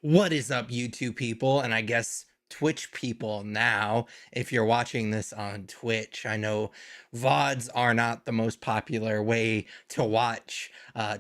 What is up, YouTube people, and I guess Twitch people now, if you're watching this on Twitch? I know VODs are not the most popular way to watch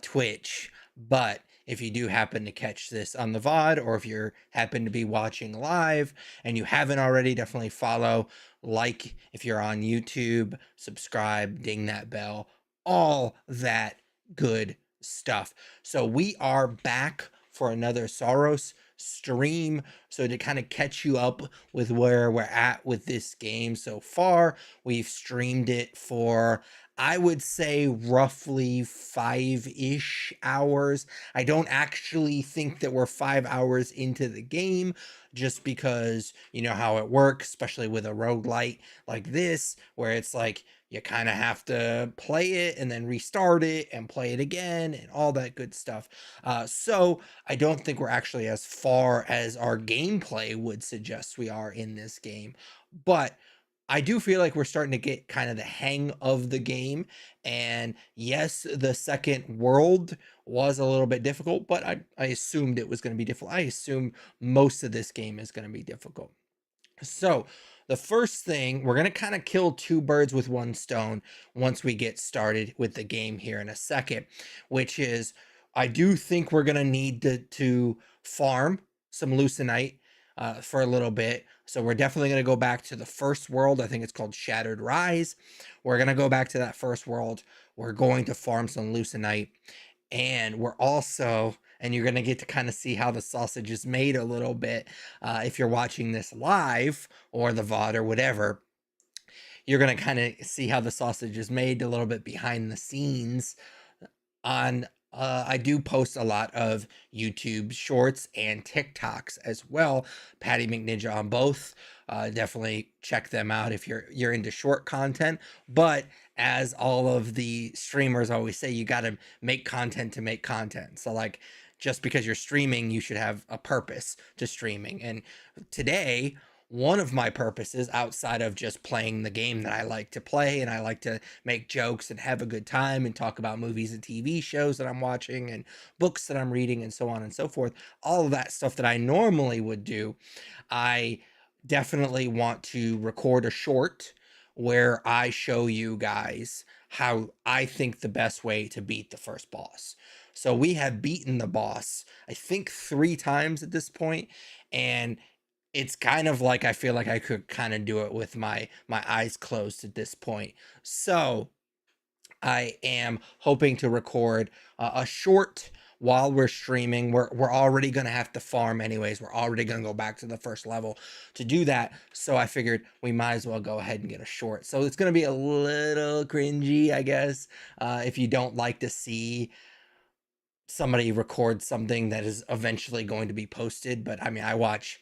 Twitch, but if you do happen to catch this on the VOD, or if you happen to be watching live and you haven't already, definitely follow, like if you're on YouTube, subscribe, ding that bell, all that good stuff. So we are back for another Saros stream, so to kind of catch you up with where we're at with this game so far. We've streamed it for, I would say, roughly 5-ish hours. I don't actually think that we're 5 hours into the game, just because you know how it works, especially with a roguelite like this, where it's like you kind of have to play it and then restart it and play it again and all that good stuff. So I don't think we're actually as far as our gameplay would suggest we are in this game, but I do feel like we're starting to get kind of the hang of the game. And yes, the second world was a little bit difficult, but I assumed it was going to be difficult. I assume most of this game is going to be difficult. So the first thing, we're going to kind of kill two birds with one stone once we get started with the game here in a second, which is I do think we're going to need to farm some leucinite for a little bit. So we're definitely going to go back to the first world. I think it's called Shattered Rise. We're going to go back to that first world. We're going to farm some leucinite. And we're also, and you're going to get to kind of see how the sausage is made a little bit if you're watching this live or the VOD or whatever. You're going to kind of see how the sausage is made a little bit behind the scenes on I do post a lot of YouTube shorts and TikToks as well. Patty McNinja on both. Definitely check them out if you're into short content. But as all of the streamers always say, you got to make content to make content. So like, just because you're streaming, you should have a purpose to streaming. And today, one of my purposes, outside of just playing the game that I like to play, and I like to make jokes and have a good time and talk about movies and TV shows that I'm watching and books that I'm reading and so on and so forth, all of that stuff that I normally would do, I definitely want to record a short where I show you guys how I think the best way to beat the first boss. So we have beaten the boss, I think 3 times at this point, and it's kind of like I feel like I could kind of do it with my eyes closed at this point. So I am hoping to record a short while we're streaming. We're already gonna have to farm anyways. We're already gonna go back to the first level to do that. So I figured we might as well go ahead and get a short. So it's gonna be a little cringy, I guess, if you don't like to see somebody record something that is eventually going to be posted. But I mean, I watch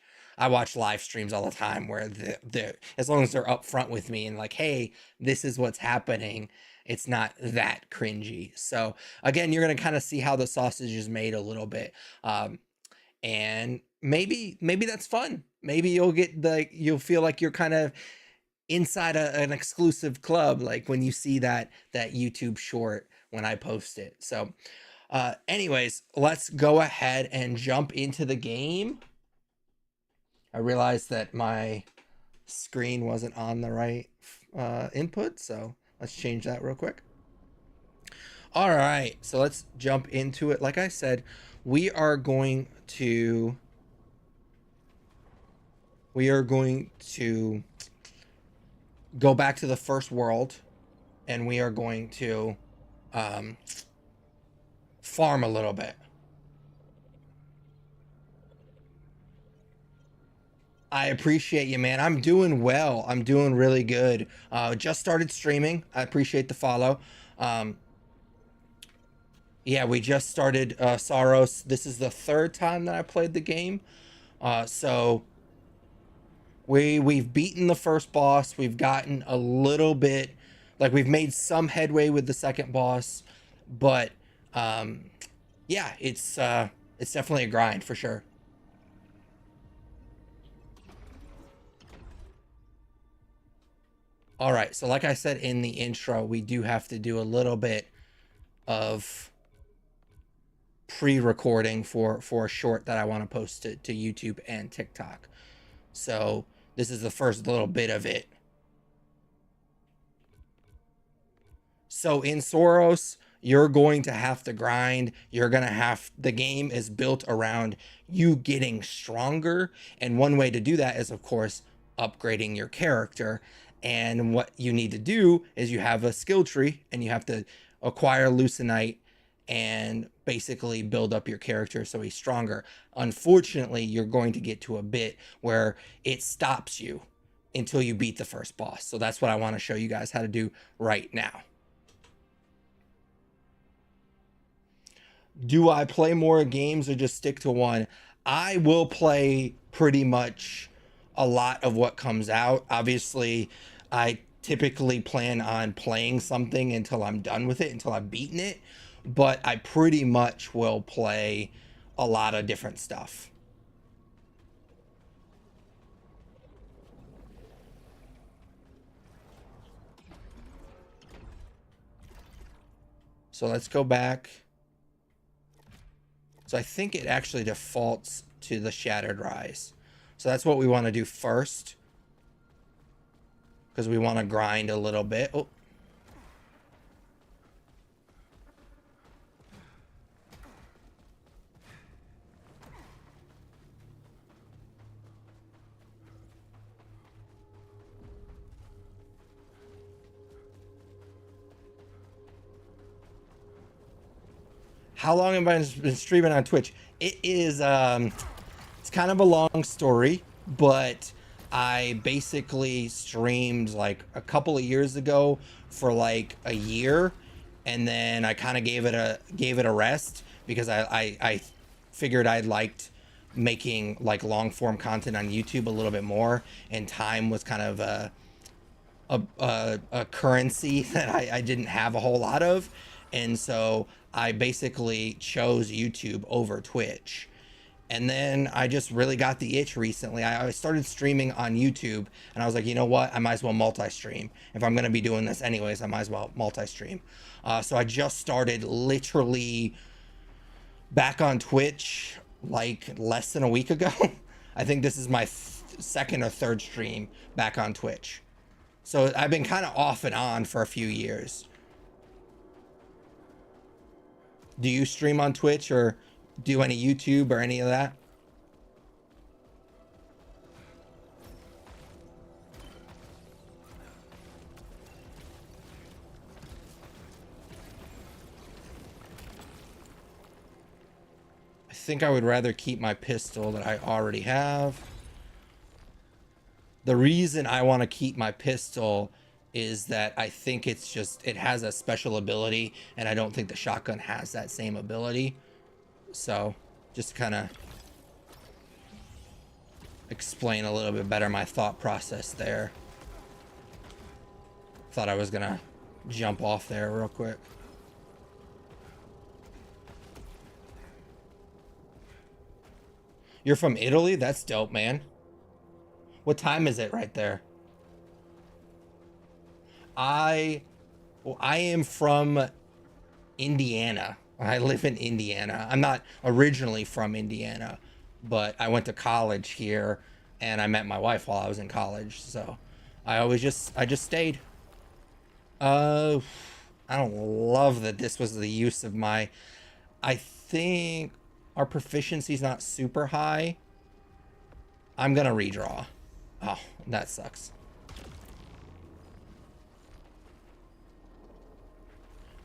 live streams all the time where the as long as they're upfront with me and like, hey, this is what's happening, it's not that cringy. So again, you're gonna kind of see how the sausage is made a little bit, and maybe that's fun. Maybe you'll feel like you're kind of inside an exclusive club, like when you see that YouTube short when I post it. So anyways, let's go ahead and jump into the game. I realized that my screen wasn't on the right input, so let's change that real quick. All right, so let's jump into it. Like I said, we are going to go back to the first world, and we are going to farm a little bit. I appreciate you, man. I'm doing well. I'm doing really good. Just started streaming. I appreciate the follow. Yeah, we just started Saros. This is the 3rd time that I played the game. So we've beaten the first boss. We've gotten a little bit, like we've made some headway with the second boss, but yeah, it's definitely a grind for sure. All right, so like I said in the intro, we do have to do a little bit of pre-recording for a short that I want to post to YouTube and TikTok. So this is the first little bit of it. So in Saros, you're going to have to grind. You're going to have, the game is built around you getting stronger. And one way to do that is, of course, upgrading your character. And what you need to do is you have a skill tree and you have to acquire Lucenite and basically build up your character so he's stronger. Unfortunately, you're going to get to a bit where it stops you until you beat the first boss. So that's what I want to show you guys how to do right now. Do I play more games or just stick to one? I will play pretty much a lot of what comes out. Obviously, I typically plan on playing something until I'm done with it, until I've beaten it. But I pretty much will play a lot of different stuff. So let's go back. So I think it actually defaults to the Shattered Rise. So that's what we want to do first, because we want to grind a little bit. Oh. How long have I been streaming on Twitch? It is, it's kind of a long story, but I basically streamed like a couple of years ago for like a year, and then I kind of gave it a rest because I figured I liked making like long form content on YouTube a little bit more, and time was kind of a currency that I didn't have a whole lot of. And so I basically chose YouTube over Twitch. And then I just really got the itch recently. I started streaming on YouTube, and I was like, you know what? I might as well multi-stream. If I'm going to be doing this anyways, I might as well multi-stream. So I just started literally back on Twitch like less than a week ago. I think this is my second or third stream back on Twitch. So I've been kind of off and on for a few years. Do you stream on Twitch or do any YouTube or any of that? I think I would rather keep my pistol that I already have. The reason I want to keep my pistol is that I think it's just, it has a special ability, and I don't think the shotgun has that same ability. So just kind of explain a little bit better my thought process there. Thought I was gonna jump off there real quick. You're from Italy? That's dope, man. What time is it right there? I am from Indiana. I live in Indiana. I'm not originally from Indiana, but I went to college here, and I met my wife while I was in college. So I just stayed. I don't love that this was the use of my, I think our proficiency's not super high. I'm gonna redraw. Oh, that sucks.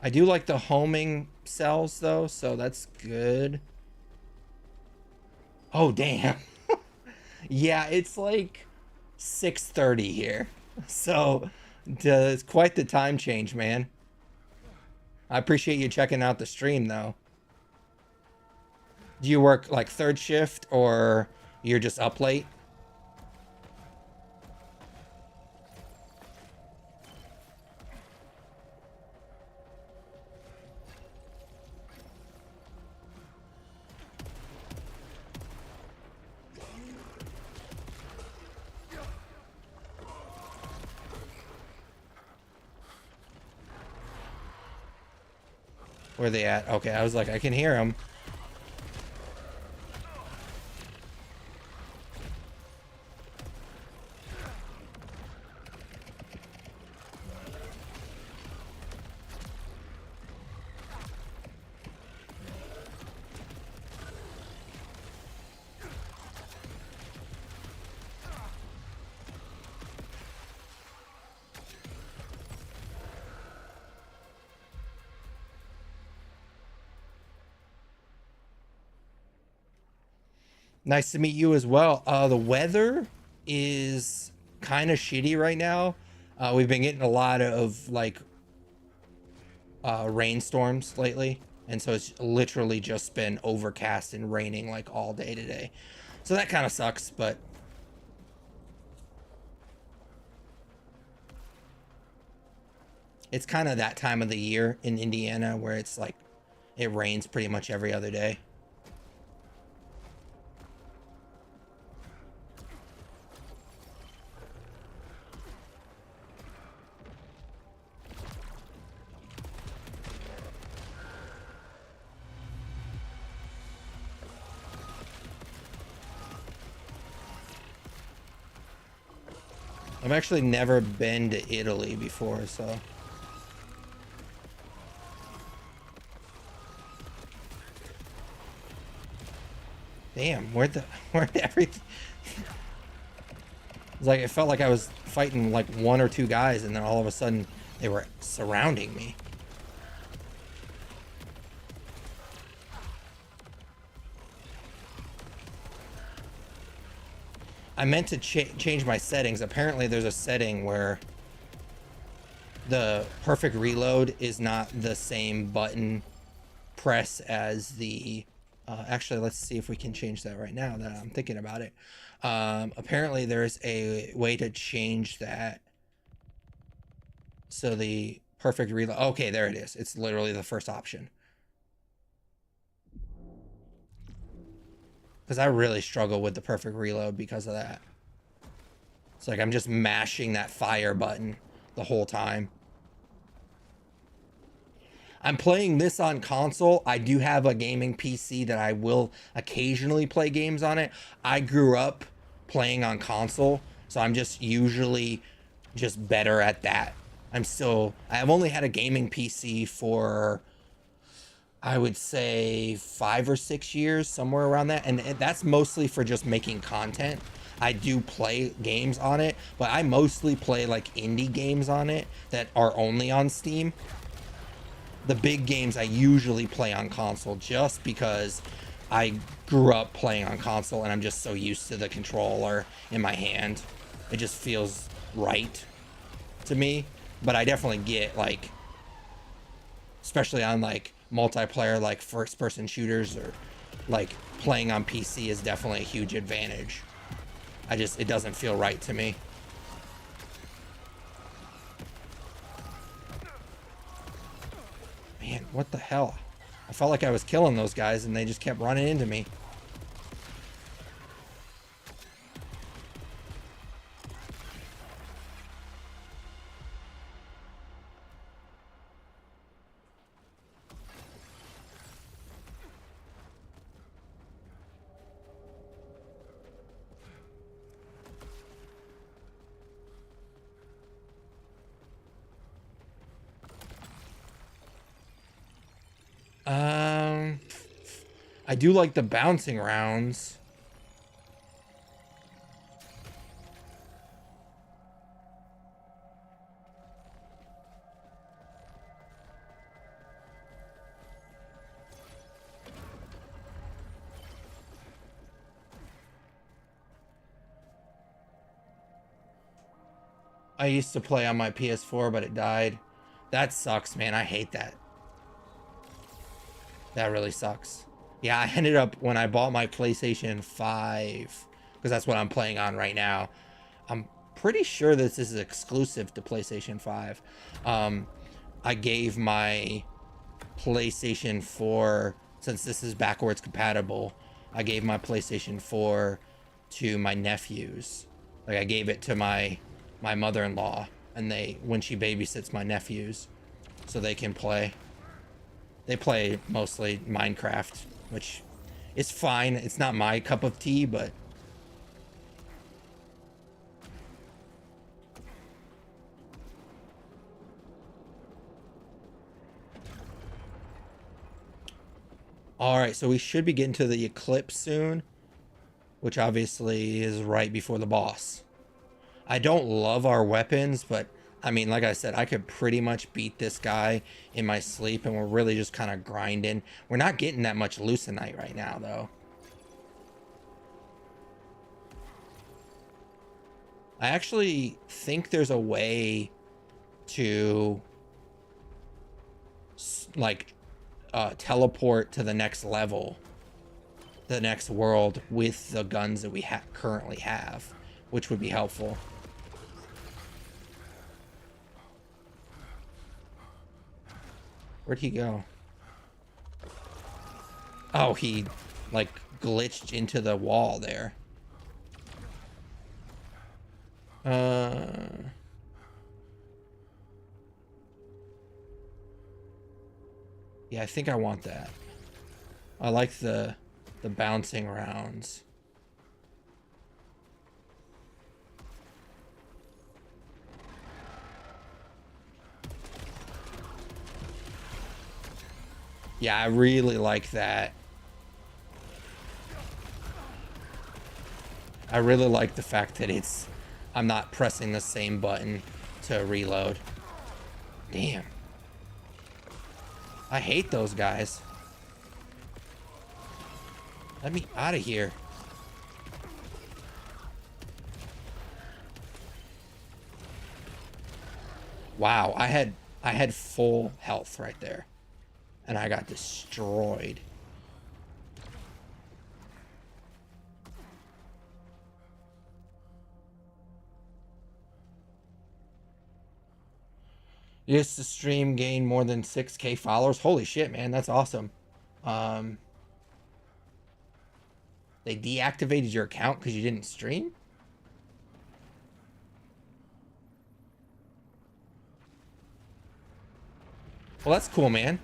I do like the homing cells though, so that's good. Oh, damn. Yeah, it's like 6:30 here. So it's quite the time change, man. I appreciate you checking out the stream though. Do you work like third shift or you're just up late? Where are they at? Okay, I was like, I can hear them. Nice to meet you as well. The weather is kind of shitty right now. We've been getting a lot of like rainstorms lately, and so it's literally just been overcast and raining like all day today. So that kind of sucks, but it's kind of that time of the year in Indiana where it's like it rains pretty much every other day. I've actually never been to Italy before, so. Damn, where'd everything? It's like it felt like I was fighting like one or two guys, and then all of a sudden they were surrounding me. I meant to change my settings. Apparently there's a setting where the perfect reload is not the same button press as the actually, let's see if we can change that right now that I'm thinking about it. Apparently there's a way to change that so the perfect reload, okay, there it is. It's literally the first option, because I really struggle with the perfect reload because of that. It's like I'm just mashing that fire button the whole time. I'm playing this on console. I do have a gaming PC that I will occasionally play games on it. I grew up playing on console, so I'm just usually just better at that. I've only had a gaming PC for, I would say 5 or 6 years, somewhere around that. And that's mostly for just making content. I do play games on it, but I mostly play like indie games on it that are only on Steam. The big games I usually play on console just because I grew up playing on console and I'm just so used to the controller in my hand. It just feels right to me. But I definitely get like, especially on like multiplayer, like first person shooters, or like playing on PC is definitely a huge advantage. It doesn't feel right to me. Man, what the hell? I felt like I was killing those guys and they just kept running into me. I do like the bouncing rounds. I used to play on my PS4, but it died. That sucks, man. I hate that. That really sucks. Yeah, I ended up, when I bought my PlayStation 5, because that's what I'm playing on right now. I'm pretty sure this is exclusive to PlayStation 5. I gave my PlayStation 4, since this is backwards compatible, I gave my PlayStation 4 to my nephews. Like, I gave it to my mother-in-law, and when she babysits my nephews, so they can play. They play mostly Minecraft, which is fine. It's not my cup of tea, but all right, so we should be getting to the eclipse soon, which obviously is right before the boss. I don't love our weapons, but I mean, like I said, I could pretty much beat this guy in my sleep, and we're really just kind of grinding. We're not getting that much leucite right now, though. I actually think there's a way to like teleport to the next level, the next world with the guns that we currently have, which would be helpful. Where'd he go? Oh, he like glitched into the wall there. Yeah, I think I want that. I like the bouncing rounds. Yeah, I really like that. I really like the fact that I'm not pressing the same button to reload. Damn. I hate those guys. Let me out of here. Wow, I had full health right there. And I got destroyed. Used to stream, gain more than 6K followers. Holy shit, man, that's awesome. They deactivated your account because you didn't stream? Well, that's cool, man.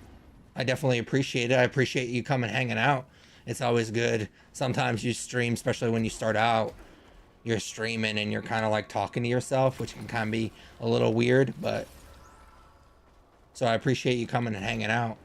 I definitely appreciate it. I appreciate you coming hanging out. It's always good. Sometimes you stream, especially when you start out, you're streaming and you're kind of like talking to yourself, which can kind of be a little weird, but so I appreciate you coming and hanging out.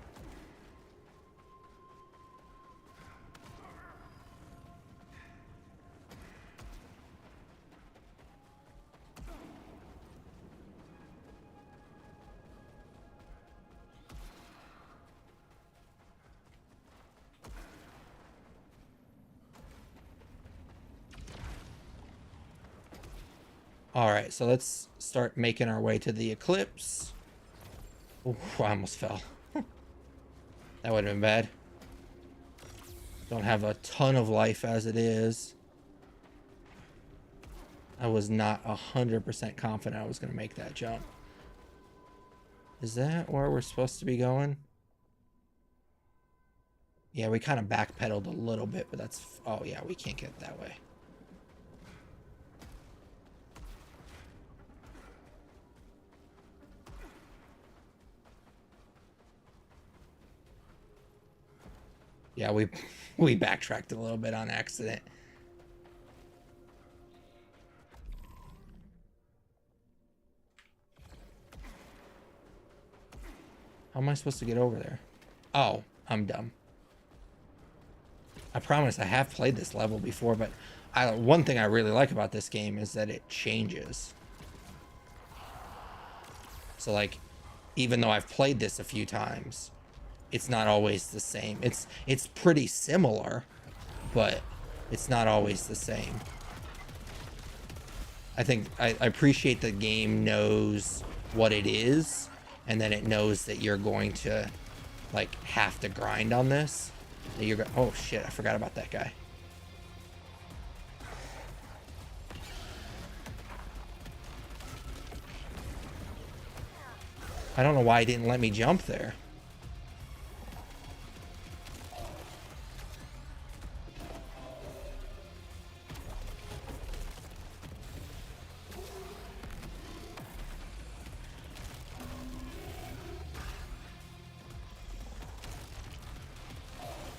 All right, so let's start making our way to the eclipse. Ooh, I almost fell. That would have been bad. Don't have a ton of life as it is. I was not 100% confident I was going to make that jump. Is that where we're supposed to be going? Yeah, we kind of backpedaled a little bit, but that's... Oh, yeah, we can't get that way. Yeah, we backtracked a little bit on accident. How am I supposed to get over there? Oh, I'm dumb. I promise I have played this level before, but one thing I really like about this game is that it changes. So like, even though I've played this a few times, it's not always the same. It's pretty similar, but it's not always the same. I think I appreciate the game knows what it is, and then it knows that you're going to like have to grind on this. That you're oh shit, I forgot about that guy. I don't know why it didn't let me jump there.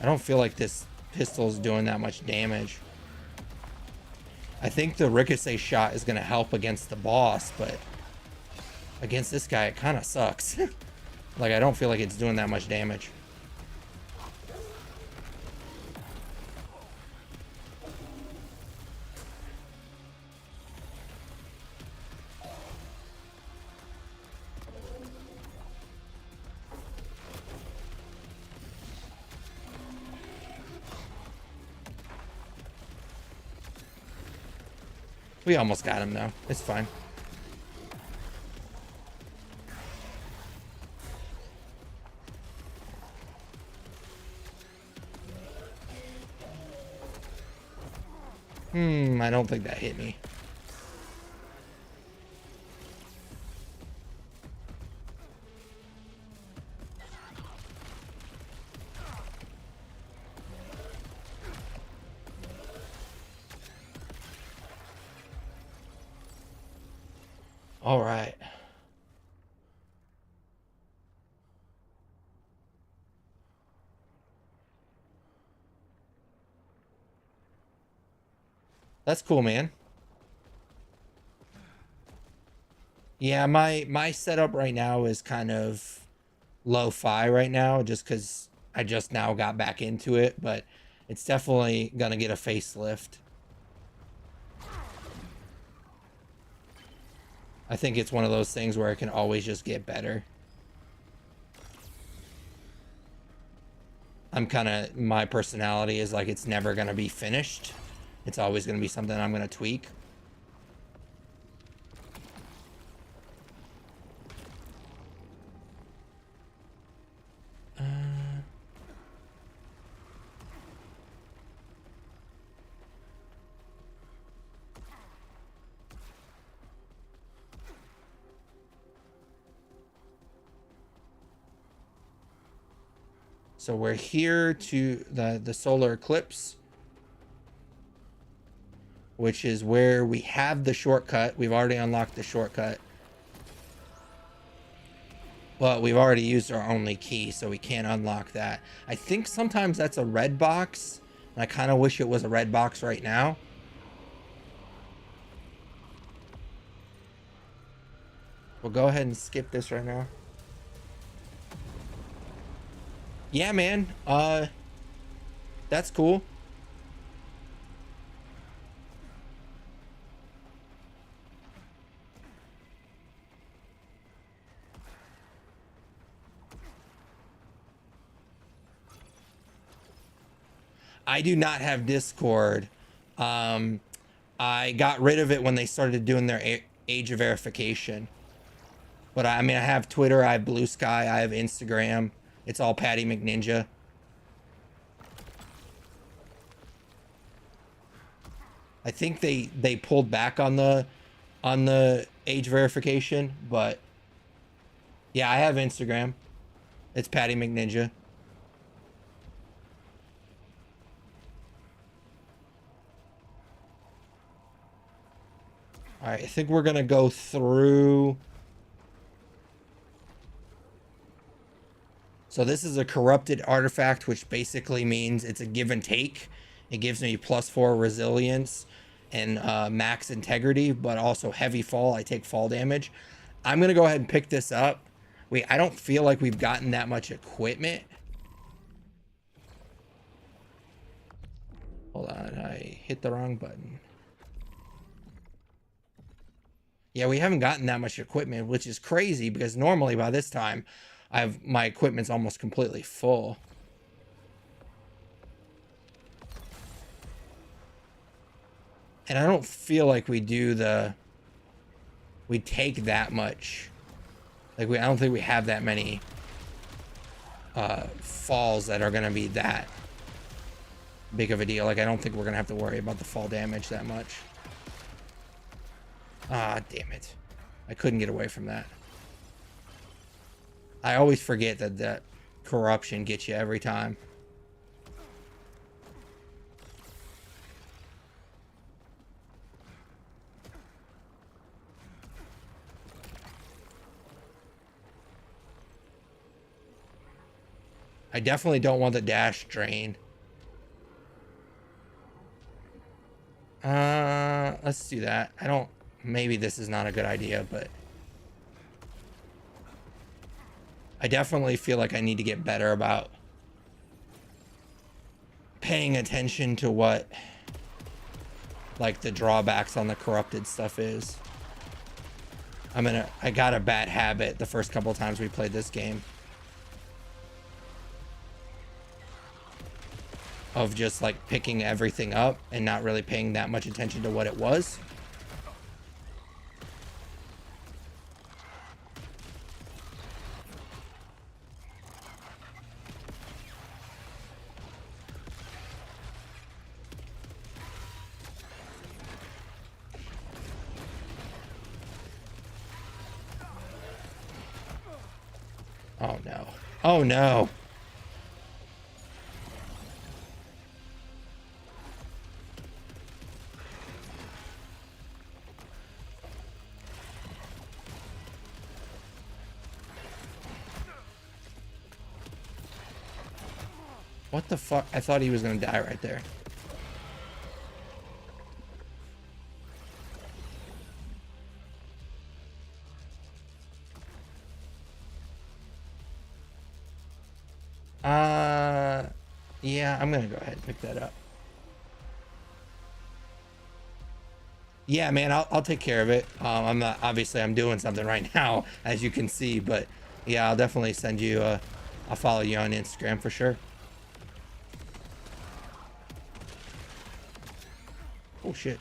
I don't feel like this pistol is doing that much damage. I think the ricochet shot is going to help against the boss, but against this guy, it kind of sucks. Like, I don't feel like it's doing that much damage. We almost got him though. It's fine. I don't think that hit me. All right. That's cool, man. Yeah, my setup right now is kind of lo-fi right now, just because I just now got back into it, but it's definitely gonna get a facelift. I think it's one of those things where it can always just get better. I'm kind of, my personality is like, it's never gonna be finished. It's always gonna be something I'm gonna tweak. So we're here to the solar eclipse, which is where we have the shortcut. We've already unlocked the shortcut, but we've already used our only key, so we can't unlock that. I think sometimes that's a red box, and I kind of wish it was a red box right now. We'll go ahead and skip this right now. Yeah, man. That's cool. I do not have Discord. I got rid of it when they started doing their age of verification. But I mean, I have Twitter, I have Blue Sky, I have Instagram. It's all Patty McNinja. I think they pulled back on the age verification, but yeah, I have Instagram. It's Patty McNinja. All right, I think we're gonna go through. So this is a corrupted artifact, which basically means it's a give and take. It gives me +4 resilience and max integrity, but also heavy fall. I take fall damage. I'm gonna go ahead and pick this up. I don't feel like we've gotten that much equipment. Hold on, I hit the wrong button. Yeah, we haven't gotten that much equipment, which is crazy because normally by this time, my equipment's almost completely full. And I don't feel like we take that much. Like I don't think we have that many falls that are gonna be that big of a deal. Like I don't think we're gonna have to worry about the fall damage that much. Ah, damn it. I couldn't get away from that. I always forget that corruption gets you every time. I definitely don't want the dash drain. Let's do that. Maybe this is not a good idea, but I definitely feel like I need to get better about paying attention to what like the drawbacks on the corrupted stuff is. I got a bad habit the first couple of times we played this game of just like picking everything up and not really paying that much attention to what it was. no. Oh no. What the fuck? I thought he was gonna die right there. Yeah, I'm gonna go ahead and pick that up. Yeah, man, I'll take care of it. I'm not, obviously I'm doing something right now, as you can see, but yeah, I'll definitely send you I'll follow you on Instagram for sure. Oh shit.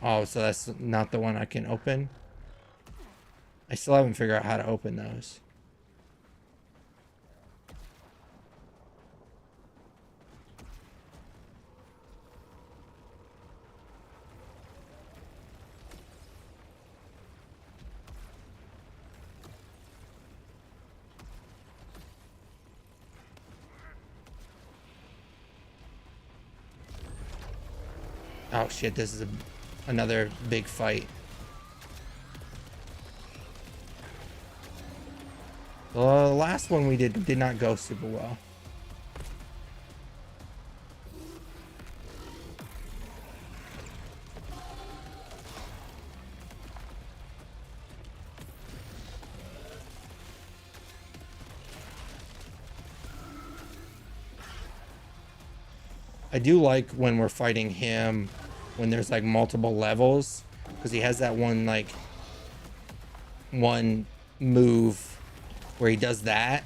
Oh, so that's not the one I can open? I still haven't figured out how to open those. Oh shit, this is another big fight. The last one we did not go super well. I do like when we're fighting him when there's like multiple levels, because he has that one move where he does that,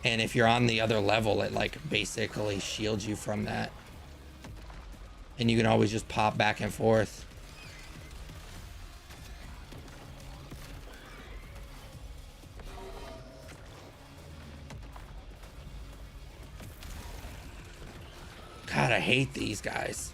and if you're on the other level it like basically shields you from that, and you can always just pop back and forth. God, I hate these guys.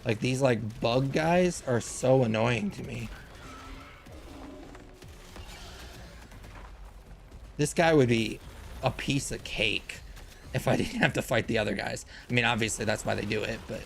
Like these like bug guys are so annoying to me. This guy would be a piece of cake if I didn't have to fight the other guys. I mean, obviously that's why they do it, but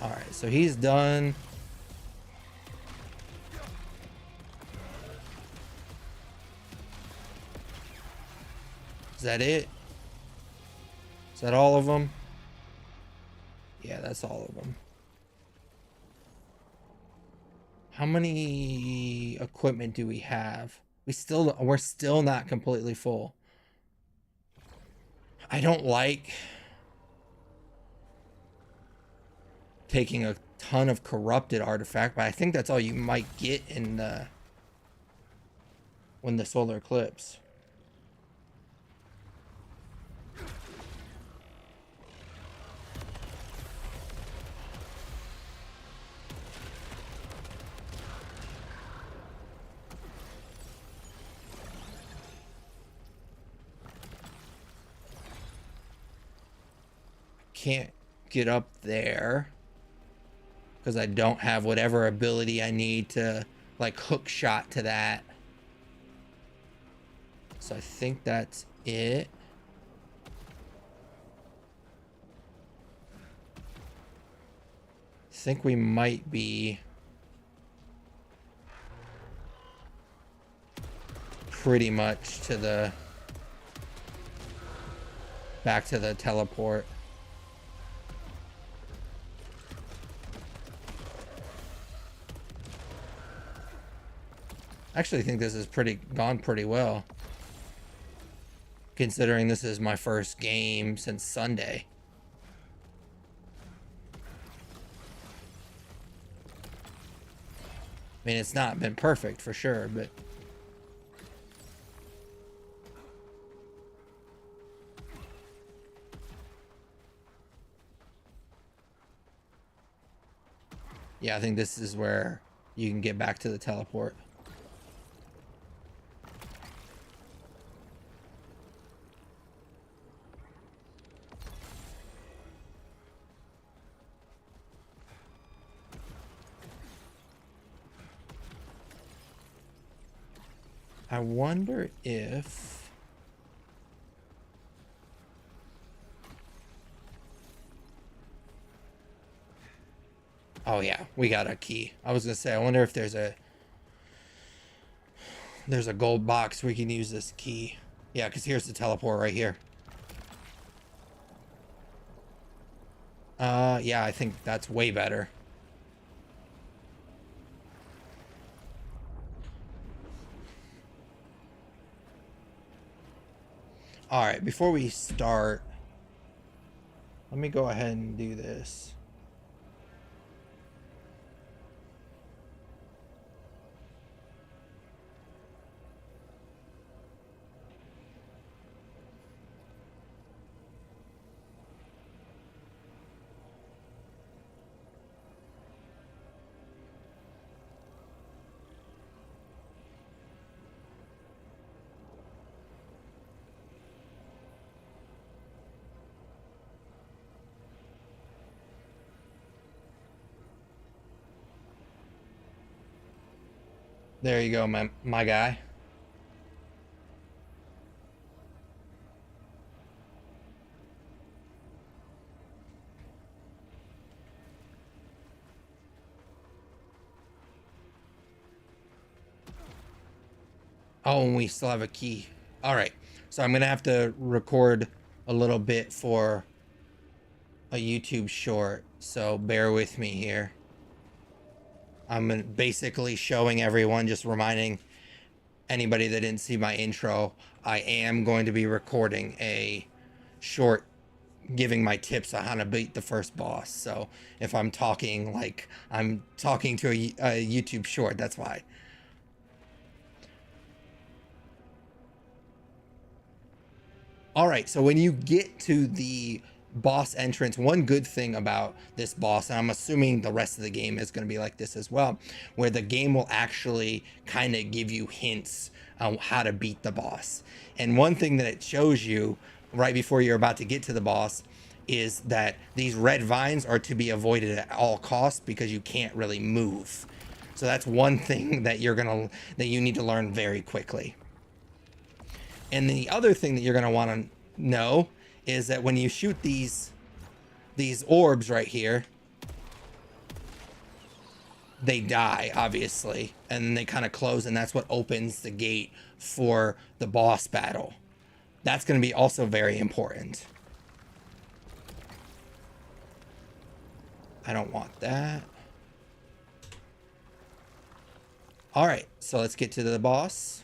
all right, so he's done. Is that it? Is that all of them? Yeah, that's all of them. How many equipment do we have? We're still not completely full. I don't like taking a ton of corrupted artifact, but I think that's all you might get in the when the solar eclipse. can't get up there because I don't have whatever ability I need to like hook shot to that. So I think that's it. I think we might be pretty much to the back to the teleport. I actually think this is gone pretty well, considering this is my first game since Sunday. I mean, it's not been perfect for sure, but yeah, I think this is where you can get back to the teleport. I wonder if oh yeah, we got a key. I was gonna say, I wonder if there's a gold box we can use this key. Yeah, because here's the teleport right here. Yeah, I think that's way better. All right, before we start, let me go ahead and do this. There you go, my guy. Oh, and we still have a key. All right, so I'm gonna have to record a little bit for a YouTube short, so bear with me here. I'm basically showing everyone, just reminding anybody that didn't see my intro, I am going to be recording a short giving my tips on how to beat the first boss. So if I'm talking like I'm talking to a YouTube short, that's why. All right, so when you get to the boss entrance, one good thing about this boss, and I'm assuming the rest of the game is going to be like this as well, where the game will actually kind of give you hints on how to beat the boss. And one thing that it shows you right before you're about to get to the boss is that these red vines are to be avoided at all costs because you can't really move. So that's one thing that you need to learn very quickly. And the other thing that you're going to want to know is that when you shoot these orbs right here, they die, obviously, and then they kind of close, and that's what opens the gate for the boss battle. That's going to be also very important. I don't want that. All right, so let's get to the boss.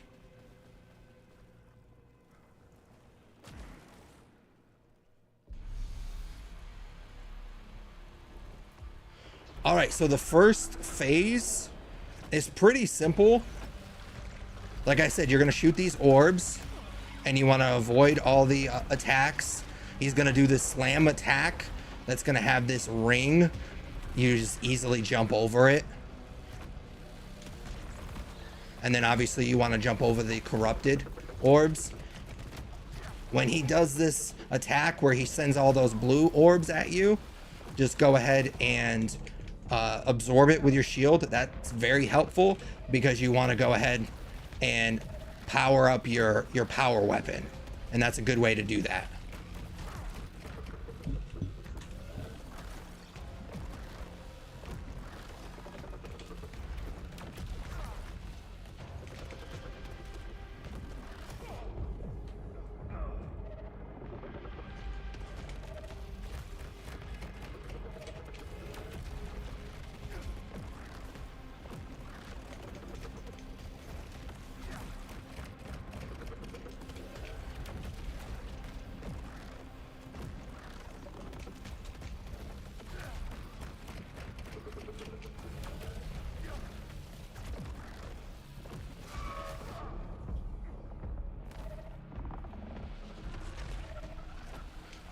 All right, so the first phase is pretty simple. Like I said, you're gonna shoot these orbs and you wanna avoid all the attacks. He's gonna do this slam attack that's gonna have this ring. You just easily jump over it. And then obviously you wanna jump over the corrupted orbs. When he does this attack where he sends all those blue orbs at you, just go ahead and absorb it with your shield. That's very helpful because you want to go ahead and power up your power weapon, and that's a good way to do that.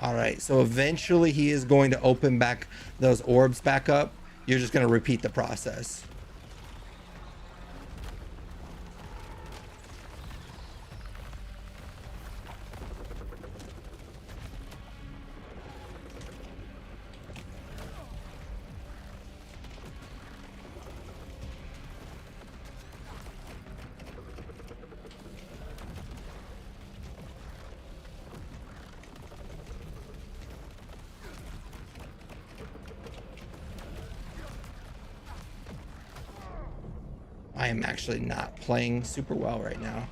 All right, so eventually he is going to open back those orbs back up. You're just going to repeat the process. I am actually not playing super well right now.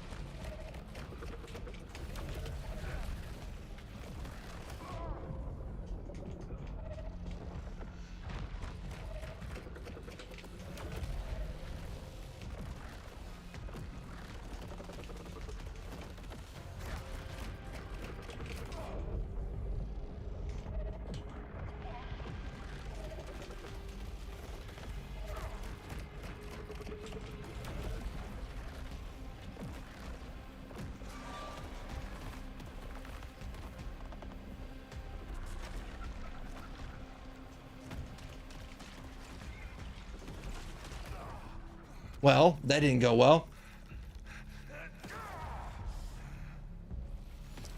Well, that didn't go well.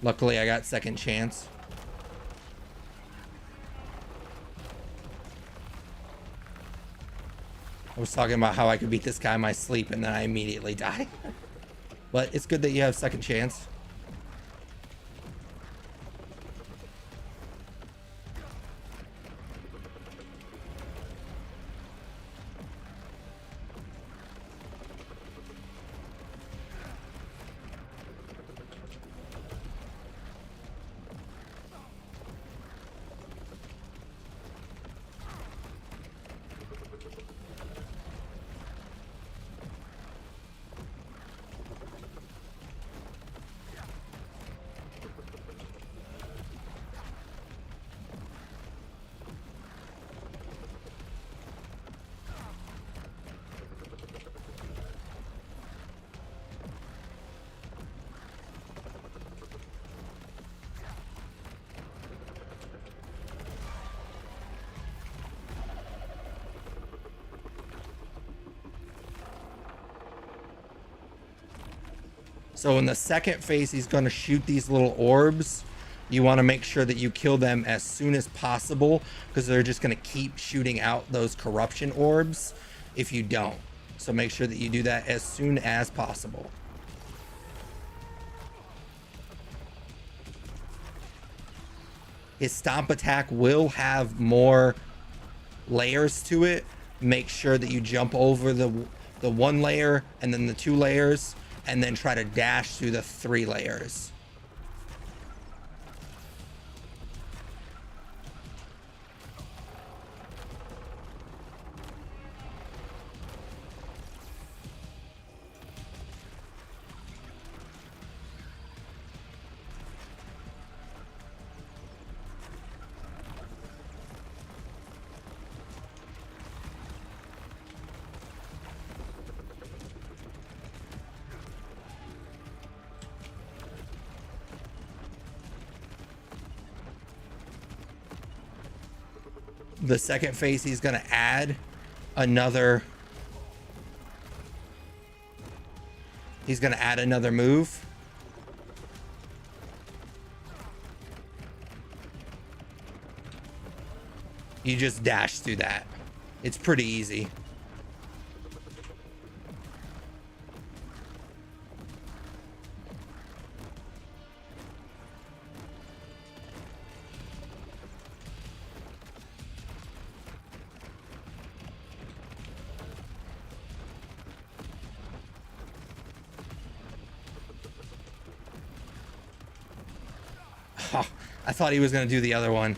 Luckily, I got second chance. I was talking about how I could beat this guy in my sleep and then I immediately die. But it's good that you have second chance. So in the second phase, he's going to shoot these little orbs. You want to make sure that you kill them as soon as possible because they're just going to keep shooting out those corruption orbs if you don't. So make sure that you do that as soon as possible. His stomp attack will have more layers to it. Make sure that you jump over the one layer and then the 2 layers, and then try to dash through the 3 layers. The second phase, he's going to add another move. You just dash through that. It's pretty easy. Oh, I thought he was going to do the other one.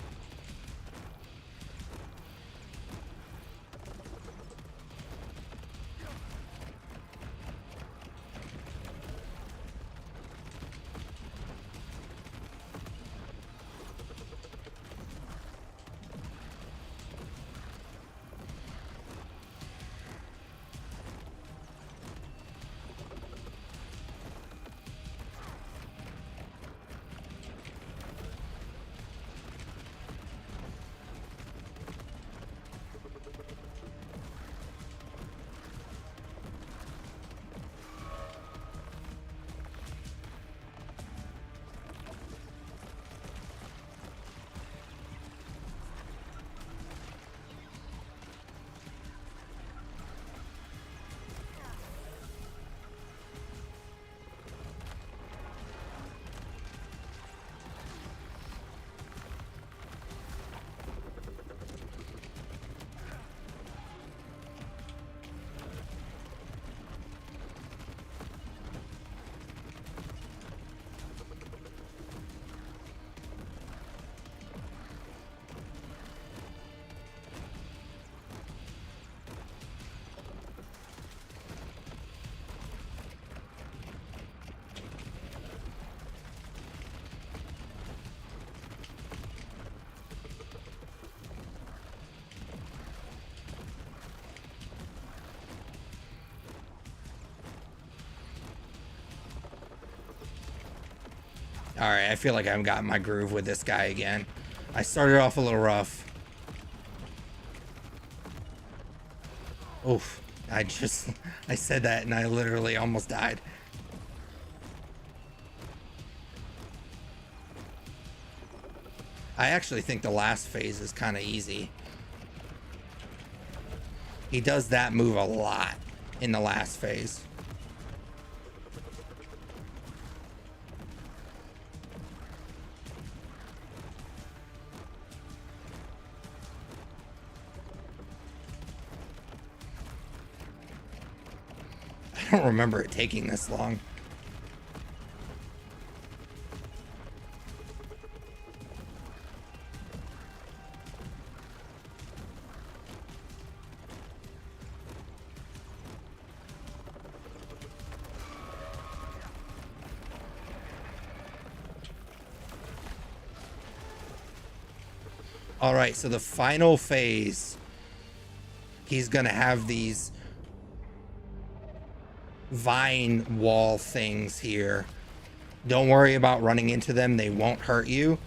All right, I feel like I've got my groove with this guy again. I started off a little rough. Oof, I said that and I literally almost died. I actually think the last phase is kind of easy. He does that move a lot in the last phase. I don't remember it taking this long. All right, so the final phase, he's gonna have these vine wall things here. Don't worry about running into them. They won't hurt you.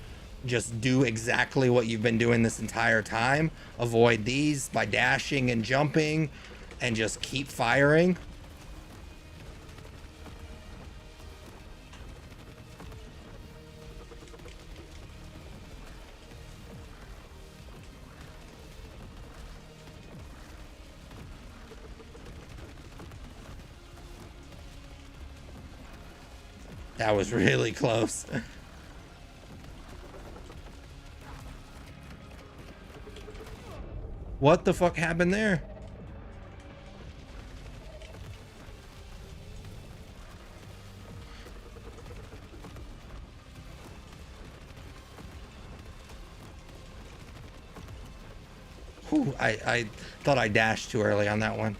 Just do exactly what you've been doing this entire time. Avoid these by dashing and jumping and just keep firing. That was really close. What the fuck happened there? Whew, I thought I dashed too early on that one.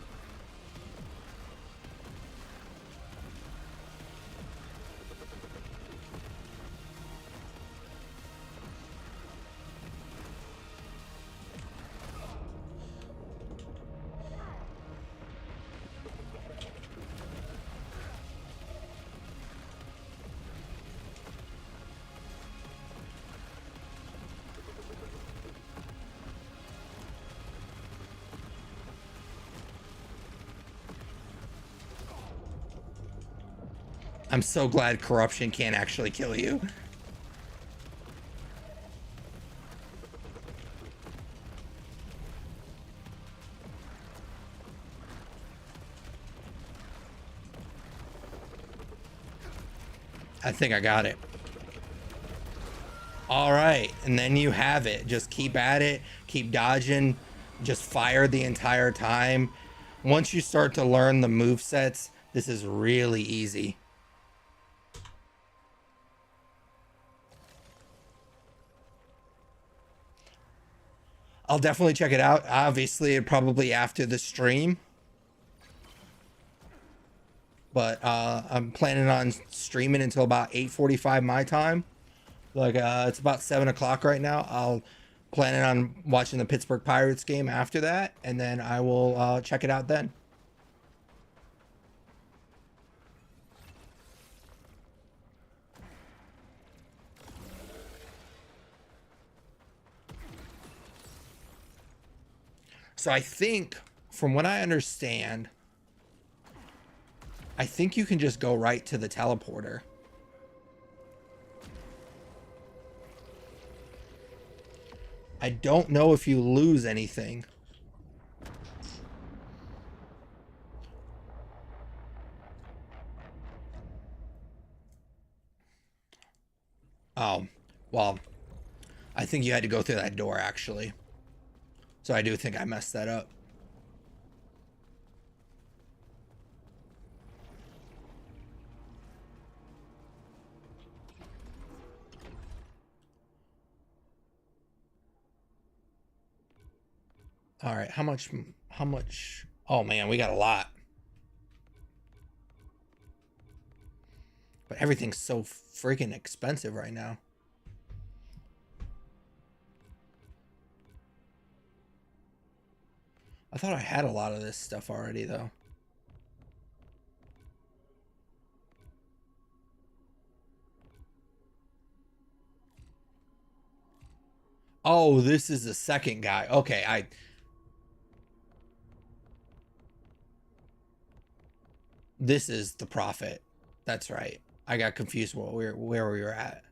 I'm so glad corruption can't actually kill you. I think I got it. All right, and then you have it. Just keep at it, keep dodging, just fire the entire time. Once you start to learn the move sets, this is really easy. I'll definitely check it out. Obviously, probably after the stream. But I'm planning on streaming until about 8:45 my time. Like it's about 7 o'clock right now. I'll planning on watching the Pittsburgh Pirates game after that, and then I will check it out then. So I think, from what I understand, I think you can just go right to the teleporter. I don't know if you lose anything. Oh, well, I think you had to go through that door, actually. So I do think I messed that up. All right, how much, oh man, we got a lot. But everything's so freaking expensive right now. I thought I had a lot of this stuff already, though. Oh, this is the second guy. Okay, this is the prophet. That's right. I got confused where we were at.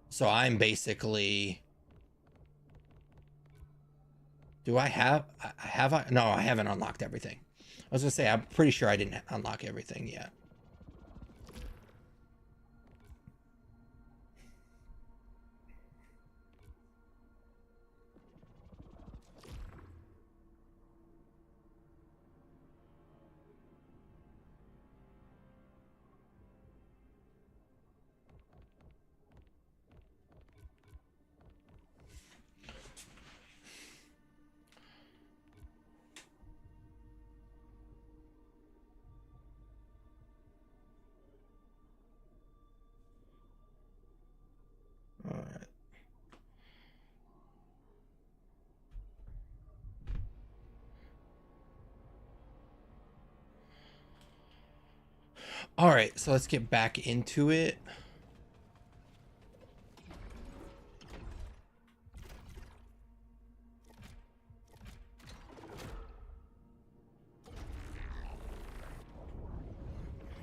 So I'm basically... Do I have... No, I haven't unlocked everything. I was gonna say, I'm pretty sure I didn't unlock everything yet. All right, so let's get back into it.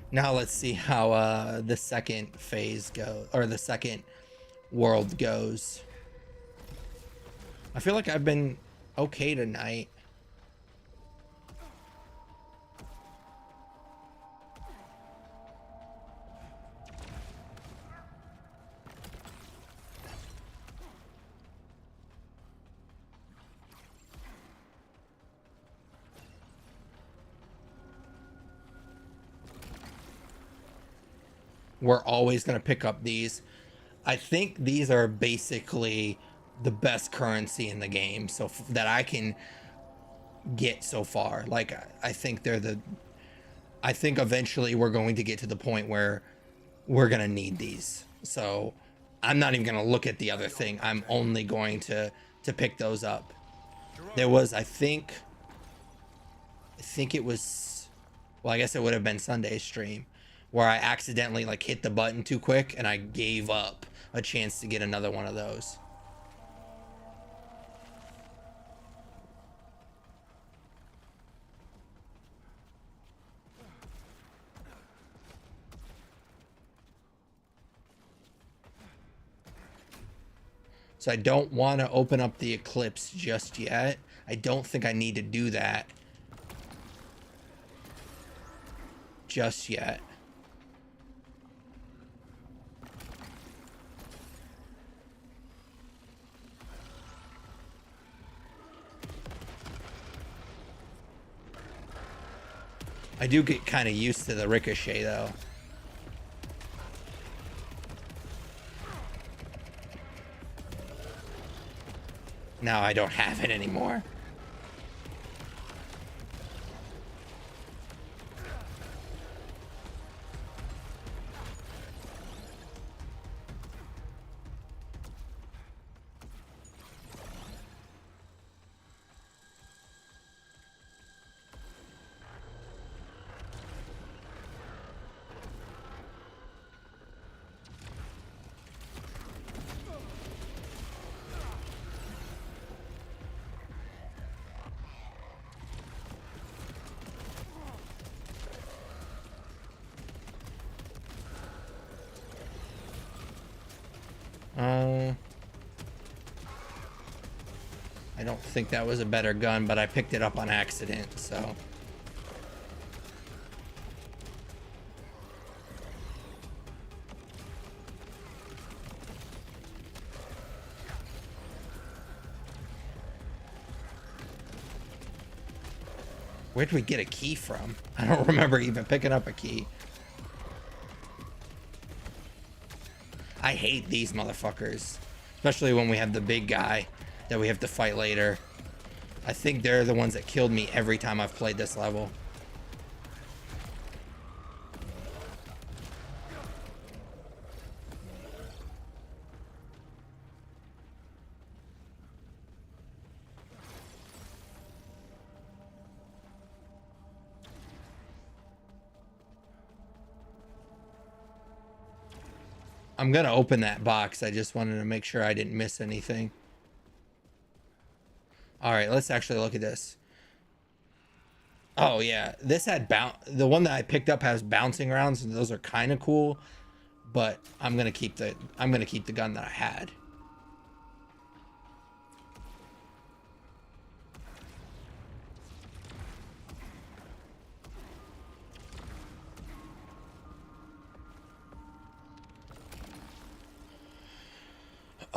Now let's see how the second phase goes, or the second world goes. I feel like I've been okay tonight. We're always going to pick up these. I think these are basically the best currency in the game, so that I can get so far. Like, I think they're the... I think eventually we're going to get to the point where we're going to need these. So I'm not even going to look at the other thing. I'm only going to pick those up. There was, I think it was, well, I guess it would have been Sunday's stream, where I accidentally like hit the button too quick and I gave up a chance to get another one of those. So I don't want to open up the Eclipse just yet. I don't think I need to do that just yet. I do get kind of used to the ricochet though. Now I don't have it anymore. I don't think that was a better gun, but I picked it up on accident, so. Where'd we get a key from? I don't remember even picking up a key. I hate these motherfuckers, especially when we have the big guy that we have to fight later. I think they're the ones that killed me every time I've played this level. I'm gonna open that box. I just wanted to make sure I didn't miss anything. All right, let's actually look at this. Oh yeah, this had the one that I picked up has bouncing rounds, and those are kind of cool. But I'm gonna keep the gun that I had.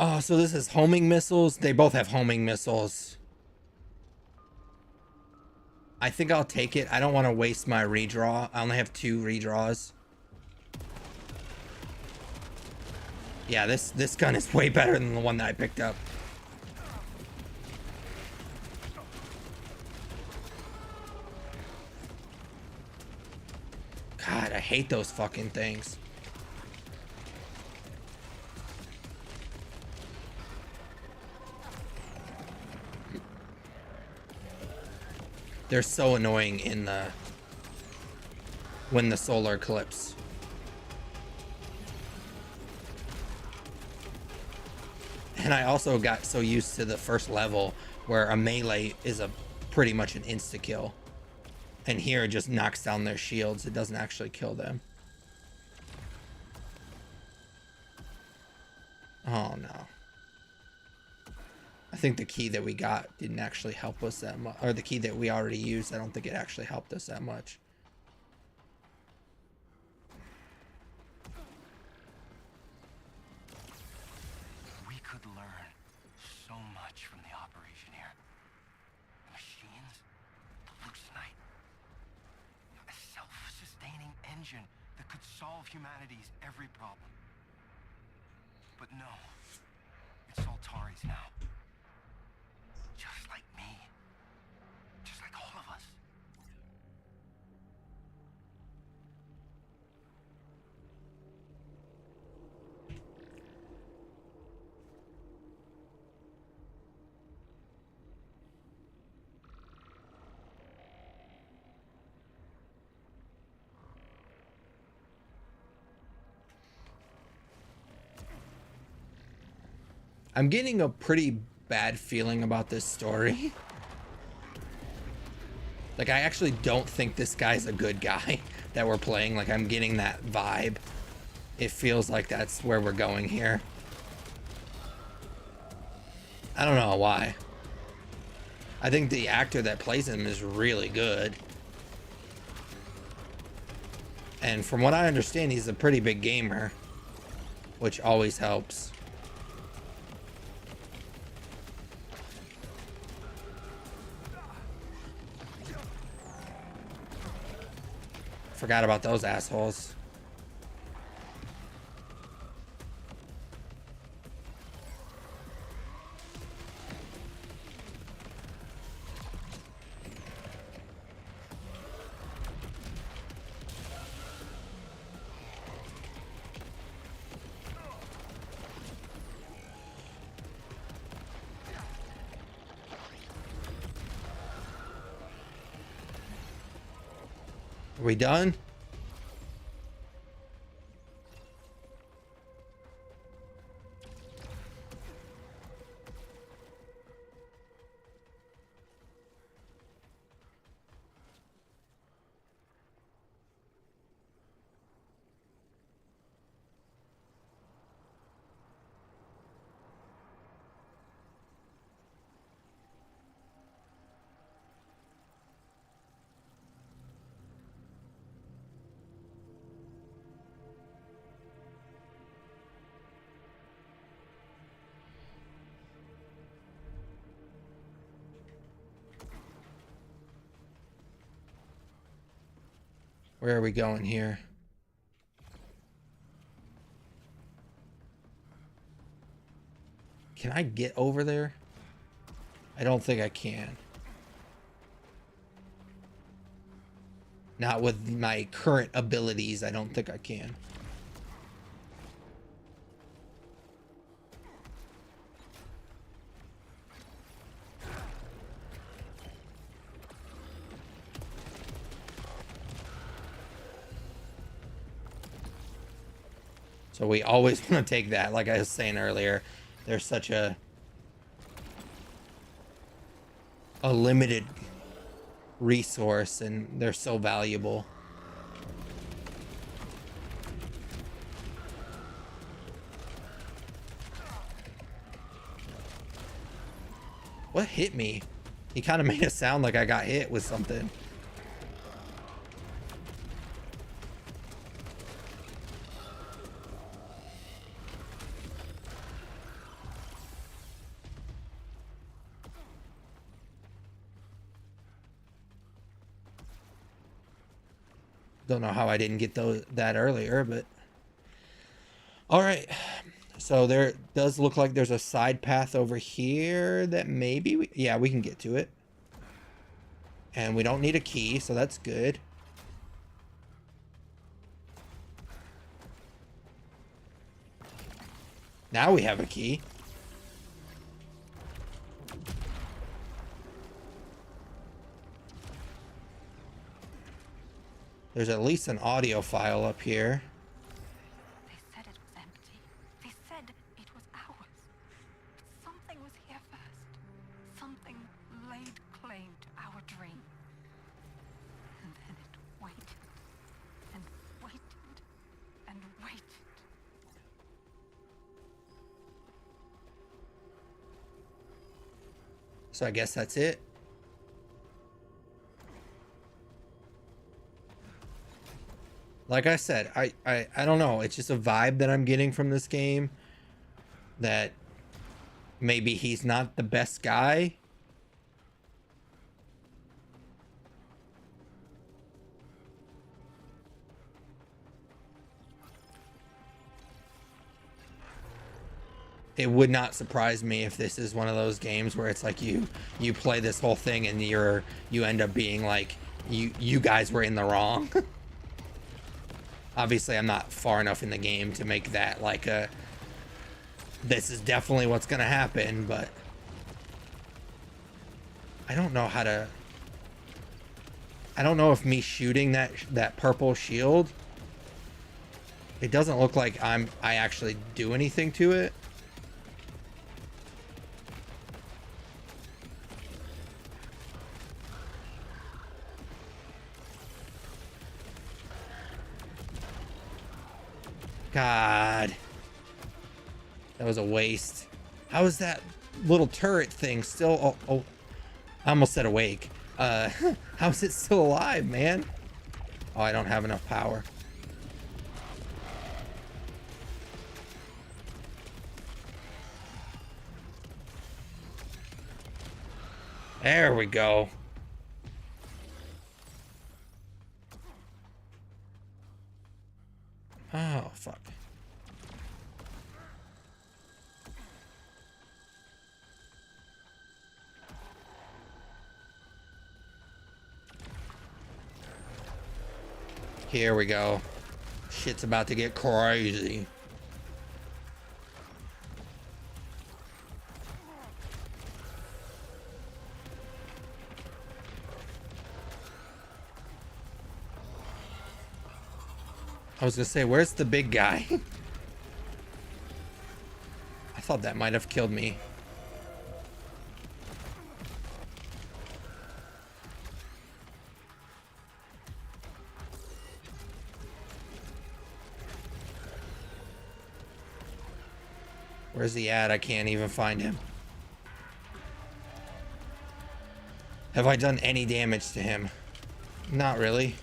Oh, so this is homing missiles. They both have homing missiles. I think I'll take it. I don't want to waste my redraw. I only have 2 redraws. Yeah, this gun is way better than the one that I picked up. God, I hate those fucking things. They're so annoying in when the solar eclipse. And I also got so used to the first level where a melee is pretty much an insta-kill. And here it just knocks down their shields. It doesn't actually kill them. Oh no. I think the key that we got didn't actually help us that much. Or the key that we already used, I don't think it actually helped us that much. We could learn so much from the operation here. The machines, the loosenite, a self-sustaining engine that could solve humanity's every problem. But no, it's Soltari's now. Just like me. Just like all of us. I'm getting a pretty bad feeling about this story. Like, I actually don't think this guy's a good guy that we're playing. Like, I'm getting that vibe. It feels like that's where we're going here. I don't know why. I think the actor that plays him is really good. And from what I understand, he's a pretty big gamer, which always helps. Forgot about those assholes. Are we done? Where are we going here? Can I get over there? I don't think I can. Not with my current abilities, I don't think I can. So we always want to take that, like I was saying earlier. There's such a limited resource, and they're so valuable. What hit me? He kind of made it sound like I got hit with something. Don't know how I didn't get that earlier, but all right. So there does look like there's a side path over here that maybe we can get to it. And we don't need a key, so that's good. Now we have a key. There's at least an audio file up here. They said it was empty. They said it was ours. But something was here first. Something laid claim to our dream. And then it waited. And waited. And waited. So I guess that's it. Like I said, I don't know. It's just a vibe that I'm getting from this game. That maybe he's not the best guy. It would not surprise me if this is one of those games where it's like you play this whole thing and you end up being like you guys were in the wrong. Obviously, I'm not far enough in the game to make that like a this is definitely what's gonna happen, but I don't know how to. I don't know if me shooting that purple shield, it doesn't look like I actually do anything to it. God, that was a waste. How is that little turret thing still? Oh, I almost said awake. How is it still alive, man? Oh, I don't have enough power. There we go. Oh, fuck. Here we go. Shit's about to get crazy. I was gonna say, where's the big guy? I thought that might have killed me. Where's he at? I can't even find him. Have I done any damage to him? Not really.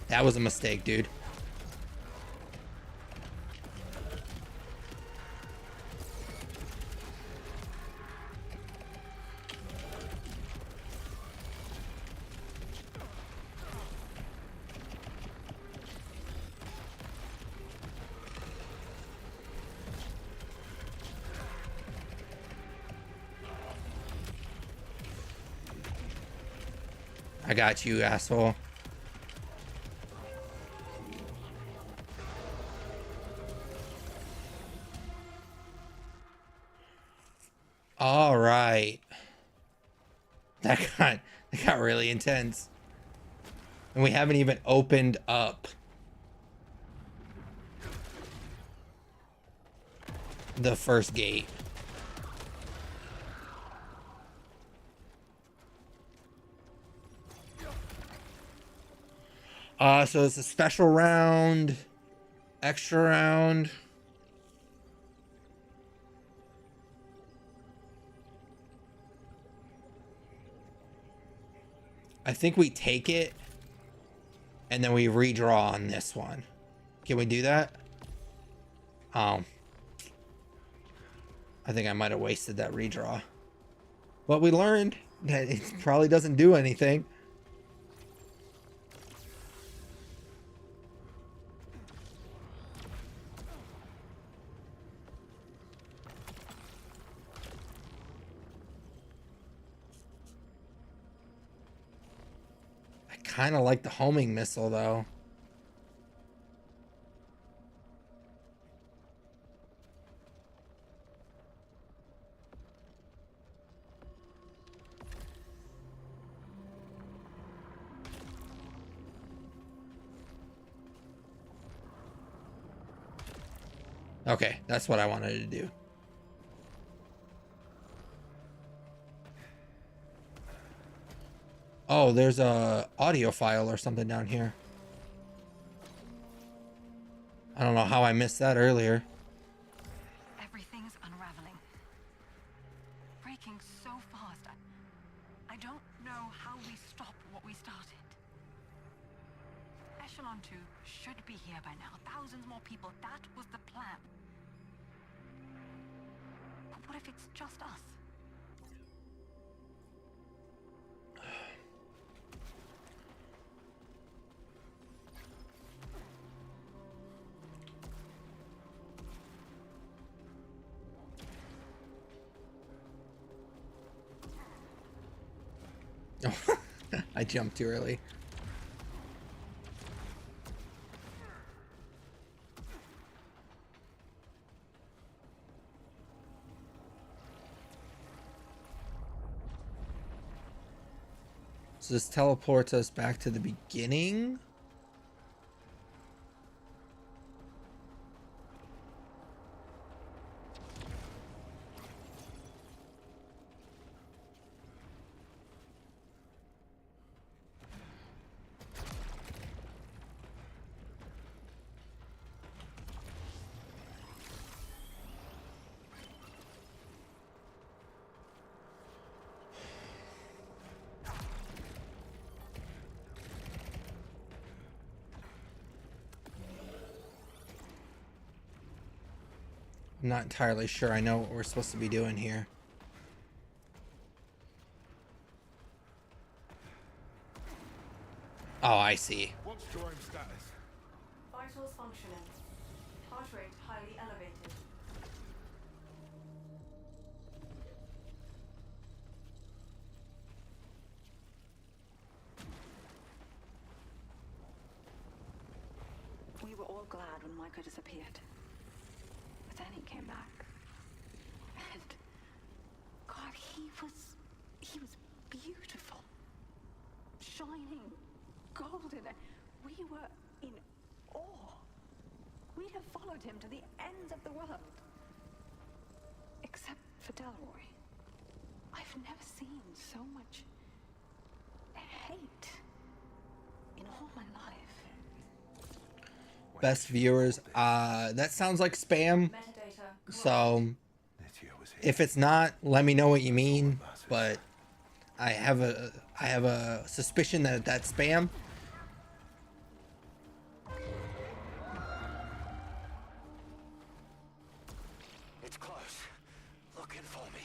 That was a mistake, dude. I got you, asshole. All right. That got really intense. And we haven't even opened up the first gate. So it's a special round, extra round. I think we take it and then we redraw on this one. Can we do that? I think I might have wasted that redraw. But we learned that it probably doesn't do anything. I kind of like the homing missile though. Okay, that's what I wanted to do. Oh, there's a audio file or something down here. I don't know how I missed that earlier. Everything's unraveling. Breaking so fast. I don't know how we stop what we started. Echelon 2 should be here by now. Thousands more people. That was the plan. But what if it's just us? Oh, I jumped too early. So this teleports us back to the beginning. I'm not entirely sure I know what we're supposed to be doing here. Oh, I see. What's Jerome status? Vitals functioning. Heart rate highly elevated. We were all glad when Micah disappeared. But then he came back. And God, he was beautiful. Shining, golden. We were in awe. We'd have followed him to the ends of the world. Except for Delroy. I've never seen so much hate in all my life. Best viewers. That sounds like spam. So if it's not, let me know what you mean. But I have a suspicion that that's spam. It's close. Looking for me.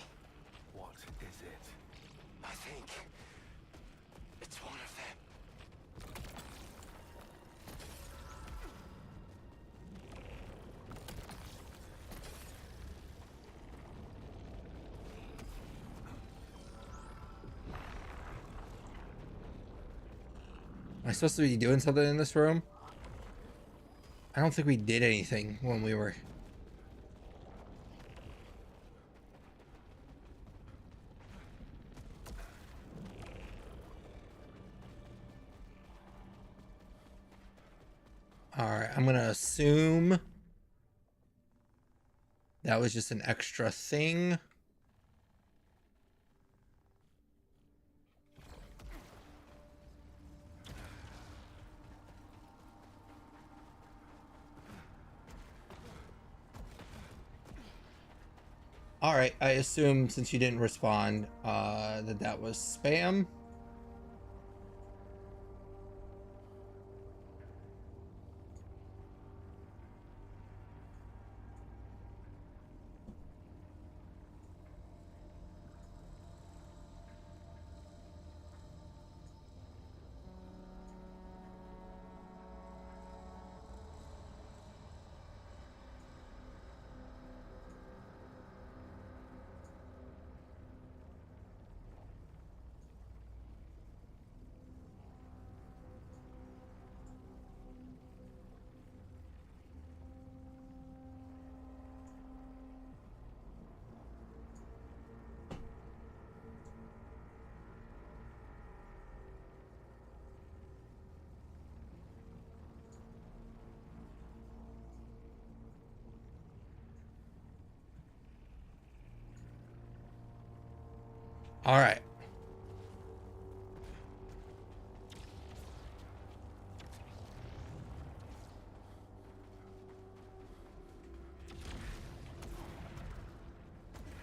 What is it? I think it's one of them. Am I supposed to be doing something in this room? I don't think we did anything when we were... Alright, I'm gonna assume that was just an extra thing. Alright, I assume since you didn't respond, that was spam. Alright.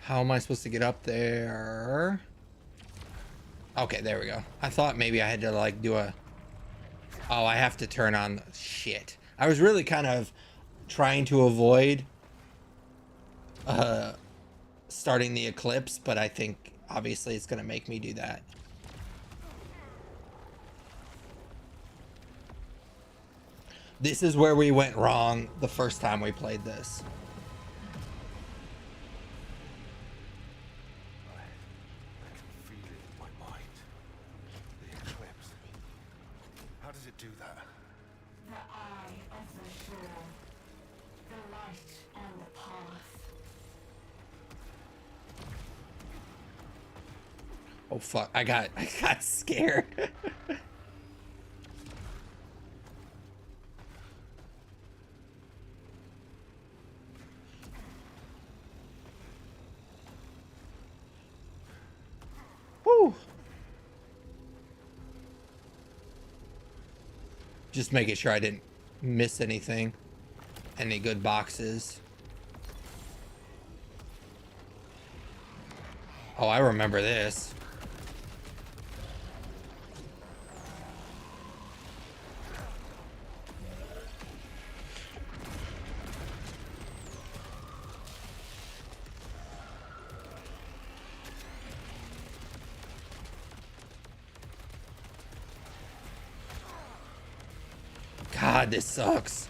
How am I supposed to get up there? Okay, there we go. I thought maybe I had to like do a... Oh, I have to turn on... Shit. I was really kind of trying to avoid starting the eclipse, but I think obviously it's going to make me do that. This is where we went wrong the first time we played this. I can feel it in my mind. The eclipse. How does it do that? The eye of the shore. The light and the path. Oh fuck, I got scared. Woo. Just making sure I didn't miss anything. Any good boxes. Oh, I remember this. God, this sucks.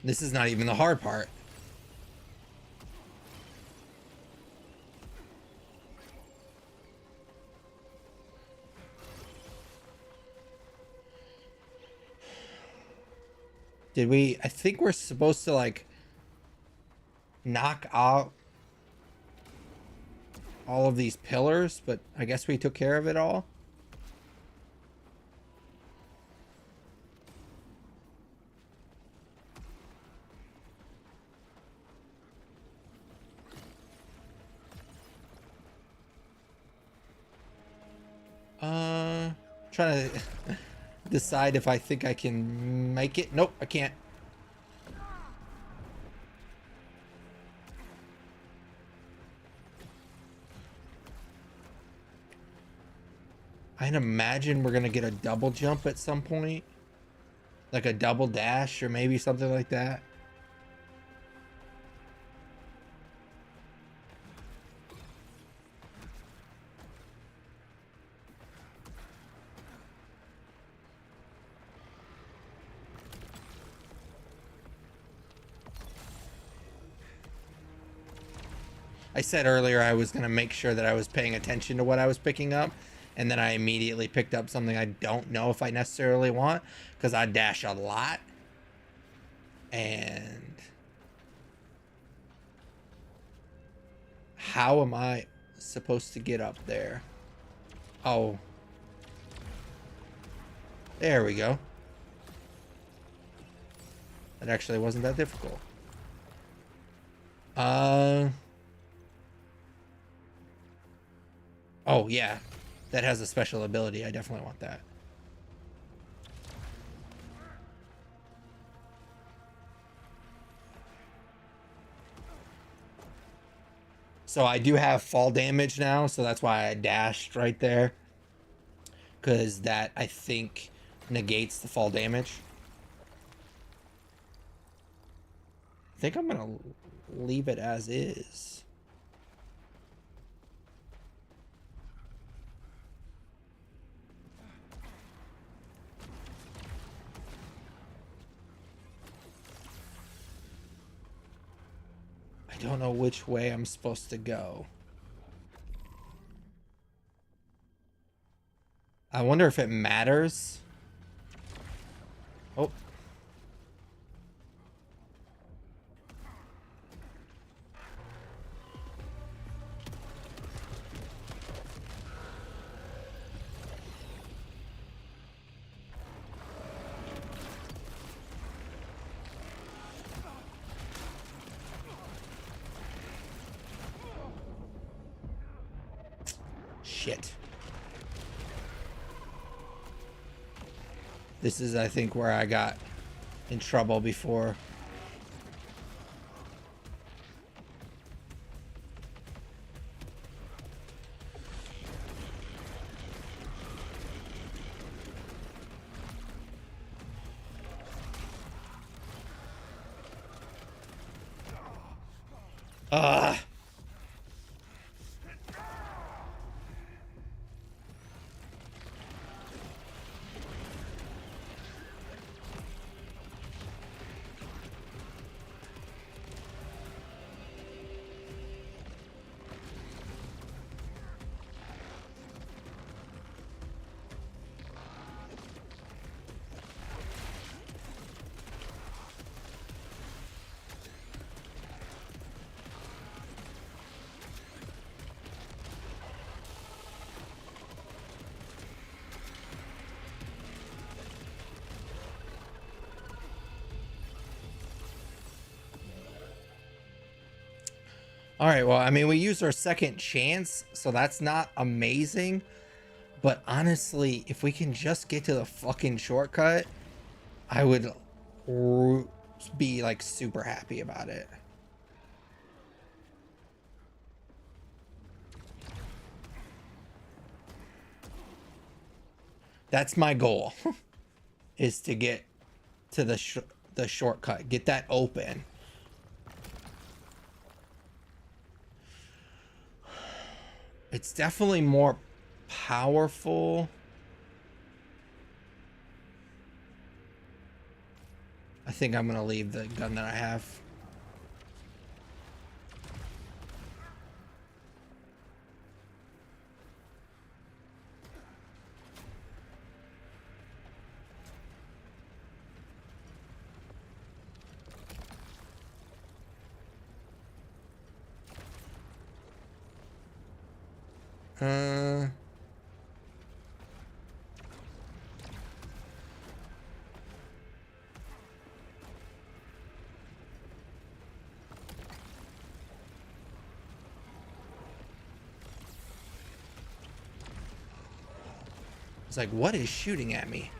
This is not even the hard part. Did we... I think we're supposed to, like, knock out all of these pillars, but I guess we took care of it all. Trying to decide if I think I can make it. Nope, I can't. I'd imagine we're gonna get a double jump at some point, like a double dash or maybe something like that. I said earlier I was going to make sure that I was paying attention to what I was picking up, and then I immediately picked up something I don't know if I necessarily want, because I dash a lot. And how am I supposed to get up there? Oh. There we go. That actually wasn't that difficult. Oh, yeah. That has a special ability. I definitely want that. So I do have fall damage now, so that's why I dashed right there. Because that, I think, negates the fall damage. I think I'm going to leave it as is. I don't know which way I'm supposed to go. I wonder if it matters. Oh. Shit. This is, I think, where I got in trouble before. Ugh. All right, well, I mean, we used our second chance, so that's not amazing. But honestly, if we can just get to the fucking shortcut, I would be, like, super happy about it. That's my goal, is to get to the shortcut, get that open. It's definitely more powerful. I think I'm gonna leave the gun that I have. It's like, what is shooting at me?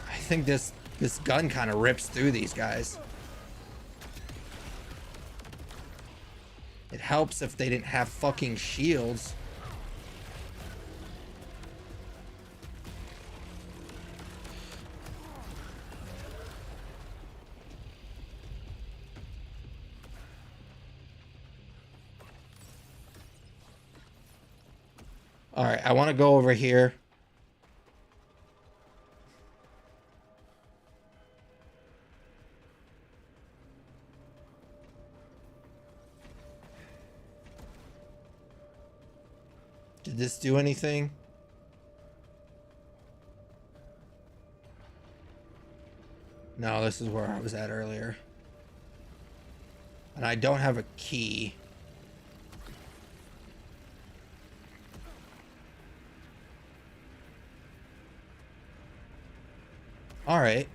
I think this gun kind of rips through these guys. It helps if they didn't have fucking shields. All right, I want to go over here. Did this do anything? No, this is where I was at earlier. And I don't have a key. All right.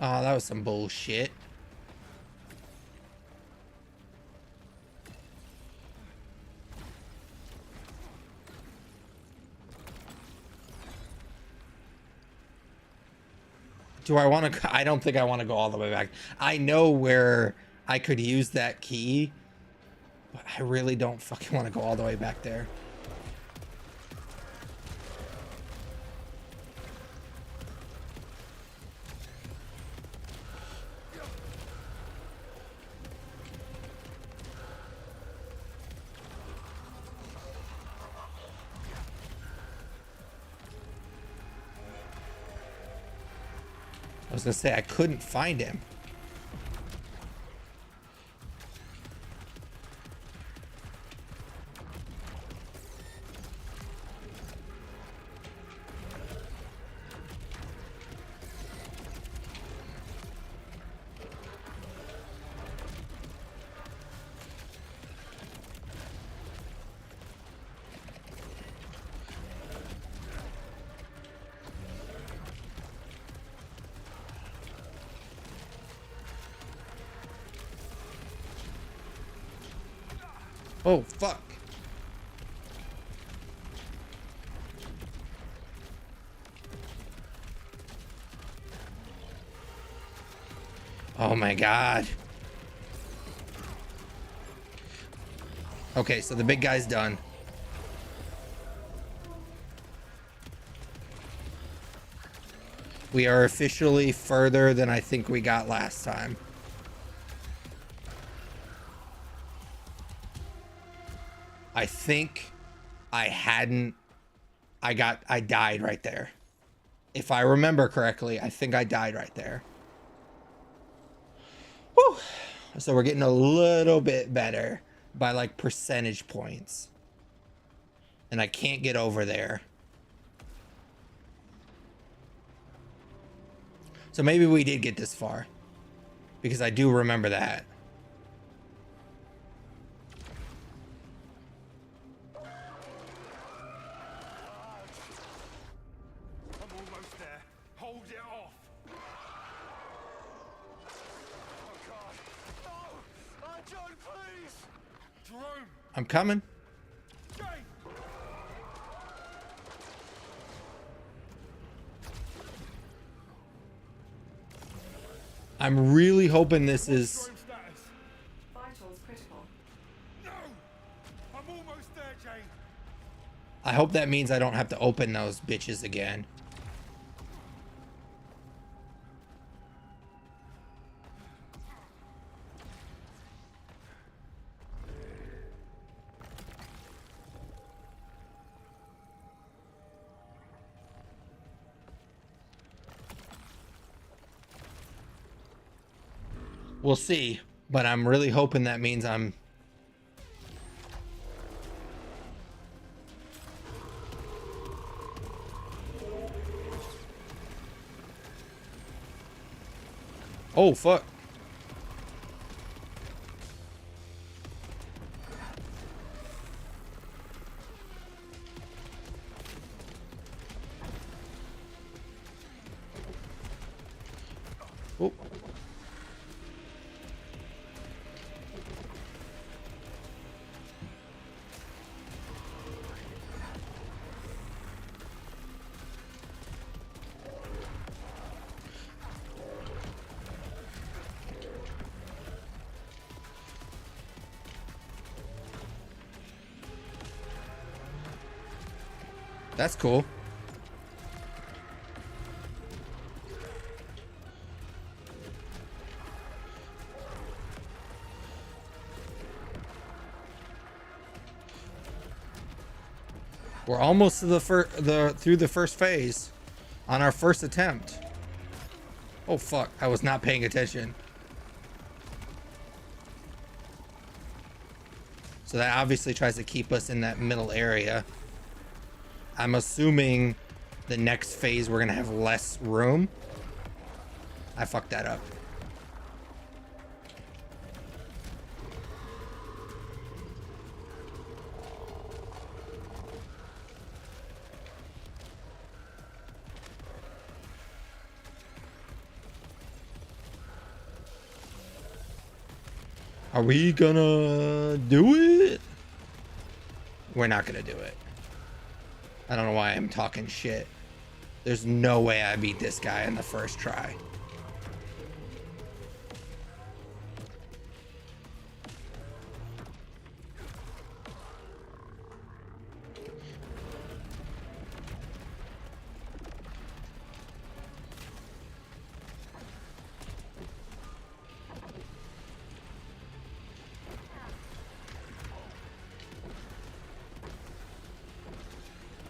Oh, that was some bullshit. Do I want to? I don't think I want to go all the way back. I know where I could use that key, but I really don't fucking want to go all the way back there. I was gonna say I couldn't find him. Oh, fuck. Oh my god. Okay, so the big guy's done. We are officially further than I think we got last time. I think I died right there. If I remember correctly, I think I died right there. Whew. So we're getting a little bit better by like percentage points. And I can't get over there. So maybe we did get this far. Because I do remember that. I'm coming. Jane! I'm really hoping this is... Room status. Vitals critical. No! I'm almost there, Jane. I hope that means I don't have to open those bitches again. We'll see, but I'm really hoping that means I'm... Oh, fuck. Oh. That's cool. We're almost to through the first phase on our first attempt. Oh fuck, I was not paying attention. So that obviously tries to keep us in that middle area. I'm assuming the next phase we're gonna have less room. I fucked that up. Are we gonna do it? We're not gonna do it. I don't know why I'm talking shit. There's no way I beat this guy in the first try.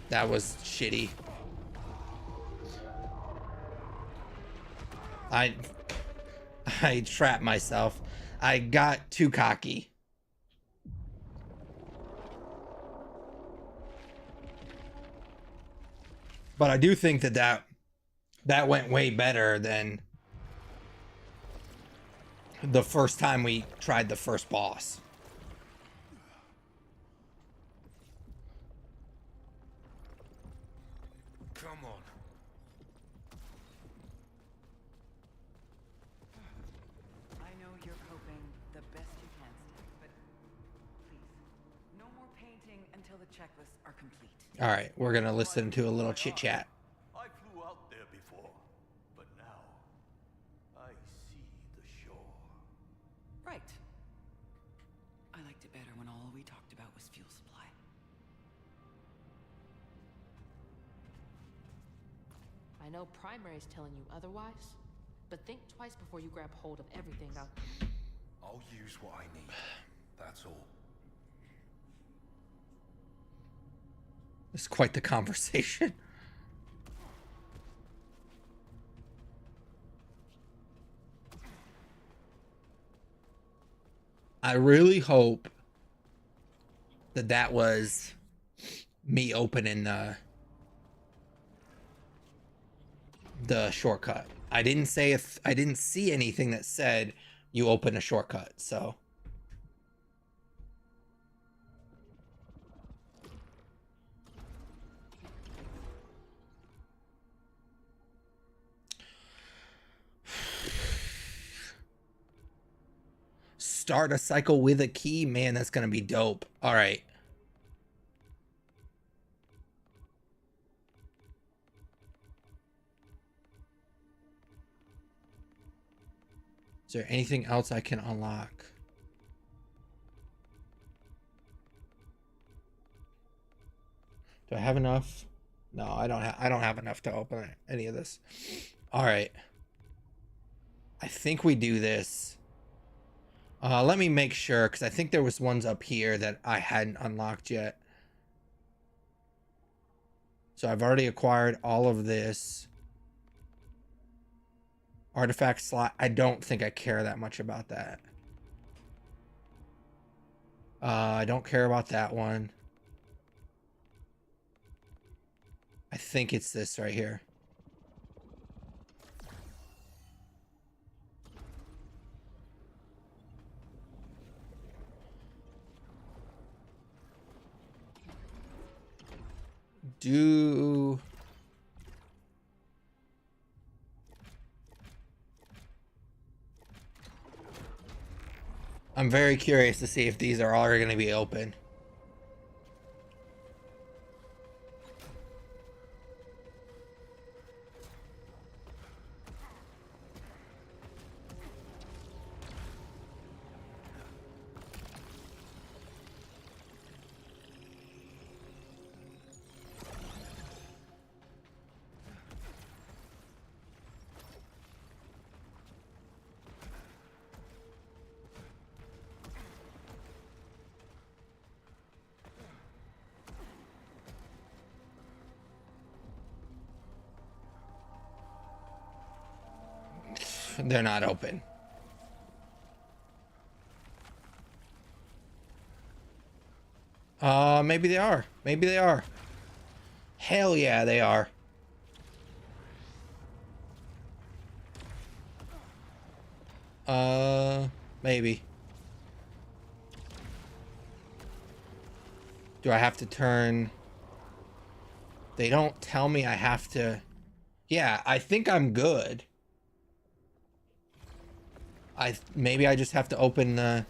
That was shitty. I trapped myself. I got too cocky. But I do think that went way better than the first time we tried the first boss. Come on. I know you're hoping the best you can, Stick, but please, no more painting until the checklists are complete. All right, we're gonna listen to a little chit chat. I flew out there before, but now I see the shore. Right. I liked it better when all we talked about was fuel supply. I know Primary's telling you otherwise, but think twice before you grab hold of everything out there. I'll use what I need. That's all. It's quite the conversation. I really hope that was me opening the shortcut. I didn't say if I didn't see anything that said you open a shortcut, so start a cycle with a key. Man, that's gonna be dope. All right. Is there anything else I can unlock? Do I have enough? No, I don't have enough to open any of this. All right. I think we do this. Let me make sure, because I think there was ones up here that I hadn't unlocked yet. So I've already acquired all of this. Artifact slot. I don't think I care that much about that. I don't care about that one. I think it's this right here. I'm very curious to see if these are all going to be open. They're not open. Maybe they are. Maybe they are. Hell yeah, they are. Maybe. Do I have to turn? They don't tell me I have to. Yeah, I think I'm good. Maybe I just have to open the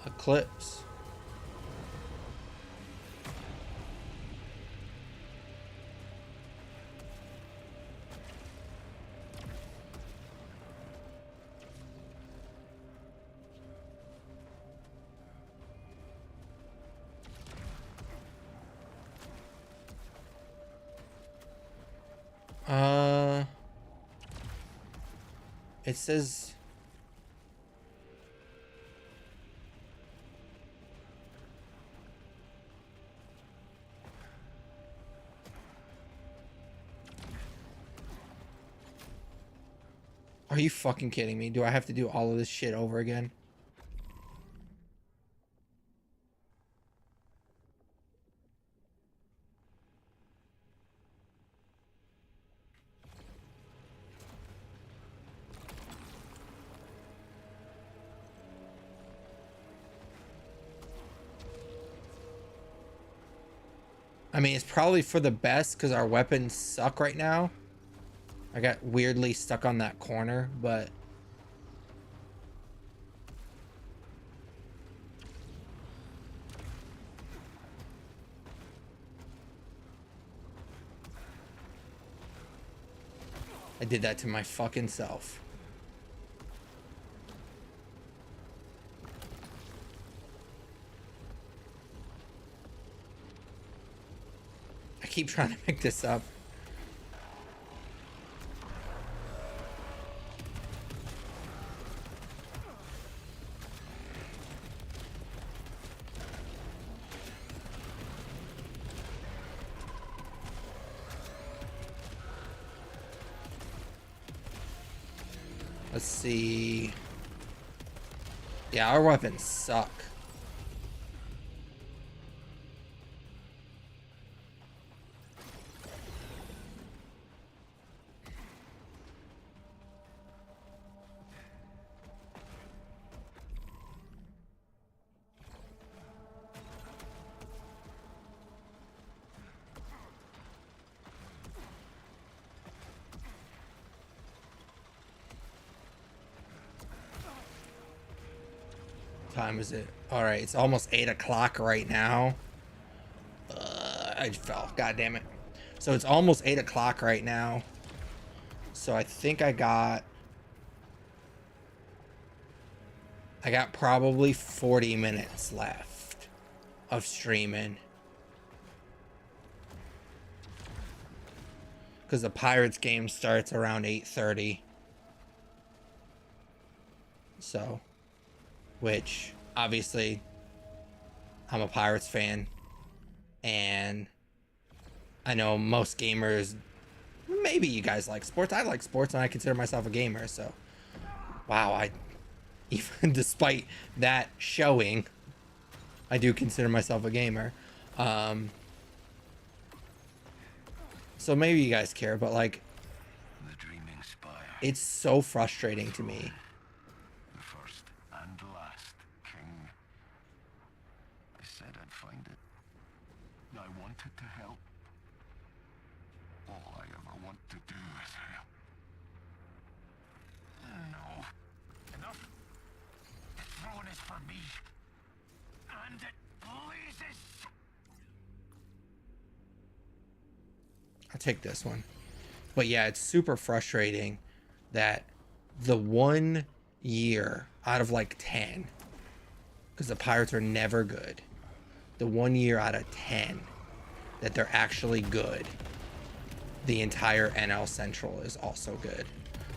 Eclipse. It says Are you fucking kidding me? Do I have to do all of this shit over again? I mean, it's probably for the best because our weapons suck right now. I got weirdly stuck on that corner, but... I did that to my fucking self. I keep trying to pick this up. Let's see. Yeah, our weapons suck. time is it? All right, it's almost 8 o'clock right now. I fell. God damn it. So it's almost 8 o'clock right now. So I think I got probably 40 minutes left of streaming. Because the Pirates game starts around 8:30. So, which obviously I'm a Pirates fan, and I know most gamers, maybe you guys like sports. I like sports and I consider myself a gamer. So, wow, even despite that showing, I do consider myself a gamer. So maybe you guys care, but like, The dreaming spire. it's so frustrating to me. The first and last king. I said I'd find it. I wanted to help. All I ever want to do is help. No. Enough. The throne is for me. And it pleases. I'll take this one. But yeah, it's super frustrating that the 1 year out of like 10, because the Pirates are never good, the 1 year out of 10 that they're actually good, the entire NL Central is also good.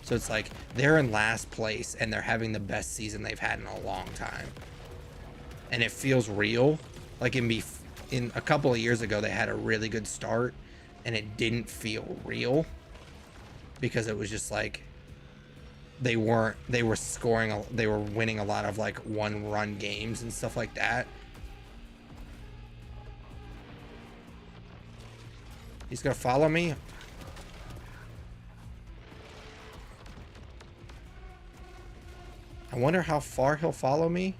So it's like they're in last place and they're having the best season they've had in a long time. And it feels real. Like in a couple of years ago, they had a really good start and it didn't feel real because it was just like they were winning a lot of like 1-run games and stuff like that. He's gonna follow me. I wonder how far he'll follow me.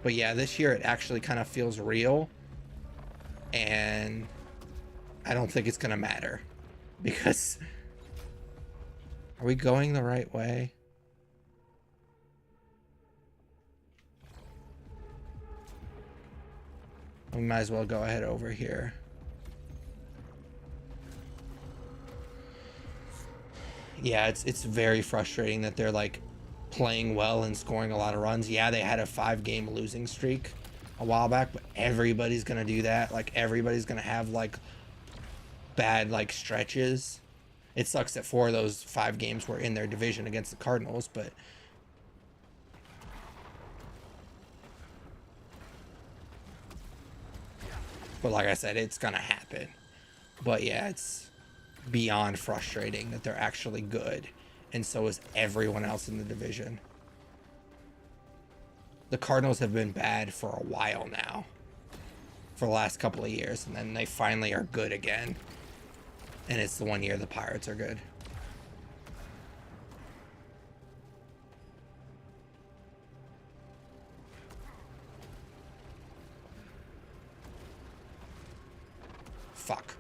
But yeah, this year it actually kind of feels real. And I don't think it's going to matter. Because... Are we going the right way? We might as well go ahead over here. Yeah, it's very frustrating that they're like playing well and scoring a lot of runs. Yeah, they had a 5-game losing streak a while back, but everybody's gonna do that. Like everybody's gonna have like bad like stretches. It sucks that 4 of those 5 games were in their division against the Cardinals, but like I said, it's gonna happen. But yeah, it's beyond frustrating that they're actually good, and so is everyone else in the division. The Cardinals have been bad for a while now, for the last couple of years, and then they finally are good again, and it's the 1 year the Pirates are good. Fuck.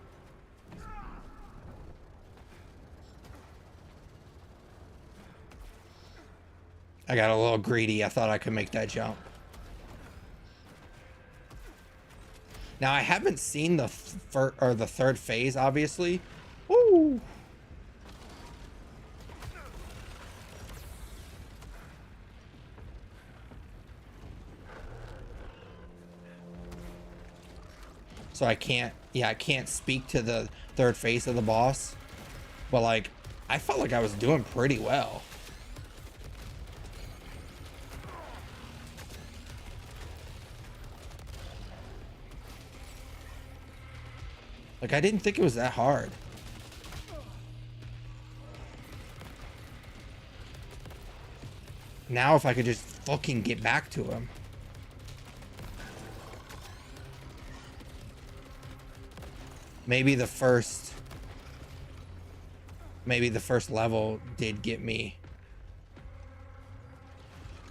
I got a little greedy. I thought I could make that jump. Now I haven't seen the third phase, obviously. Woo! So I can't speak to the third phase of the boss. But like, I felt like I was doing pretty well. Like, I didn't think it was that hard. Now if I could just fucking get back to him. Maybe the first level did get me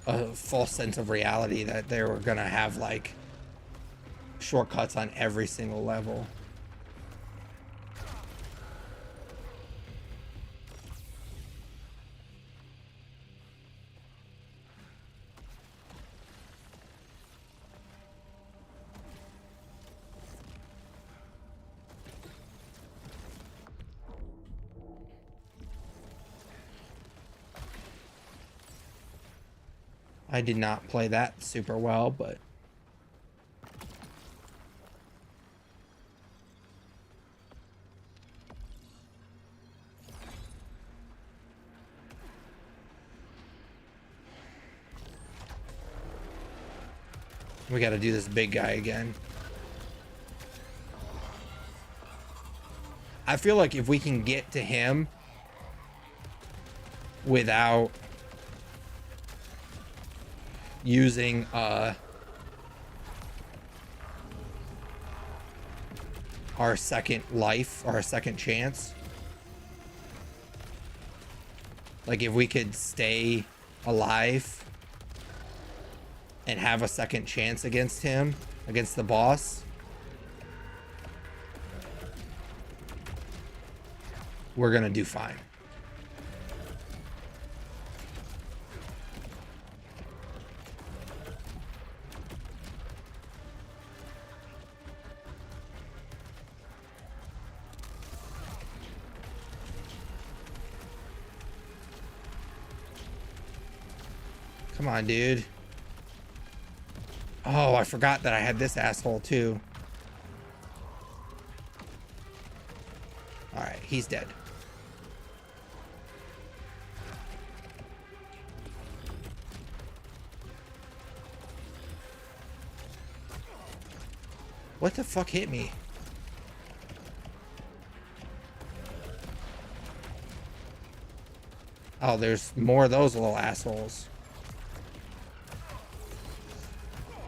a false sense of reality that they were gonna have like shortcuts on every single level. I did not play that super well, but we got to do this big guy again. I feel like if we can get to him without using our second life or our second chance, like if we could stay alive and have a second chance against him, against the boss, we're gonna do fine. Come on, dude. Oh, I forgot that I had this asshole too. All right, he's dead. What the fuck hit me? Oh, there's more of those little assholes.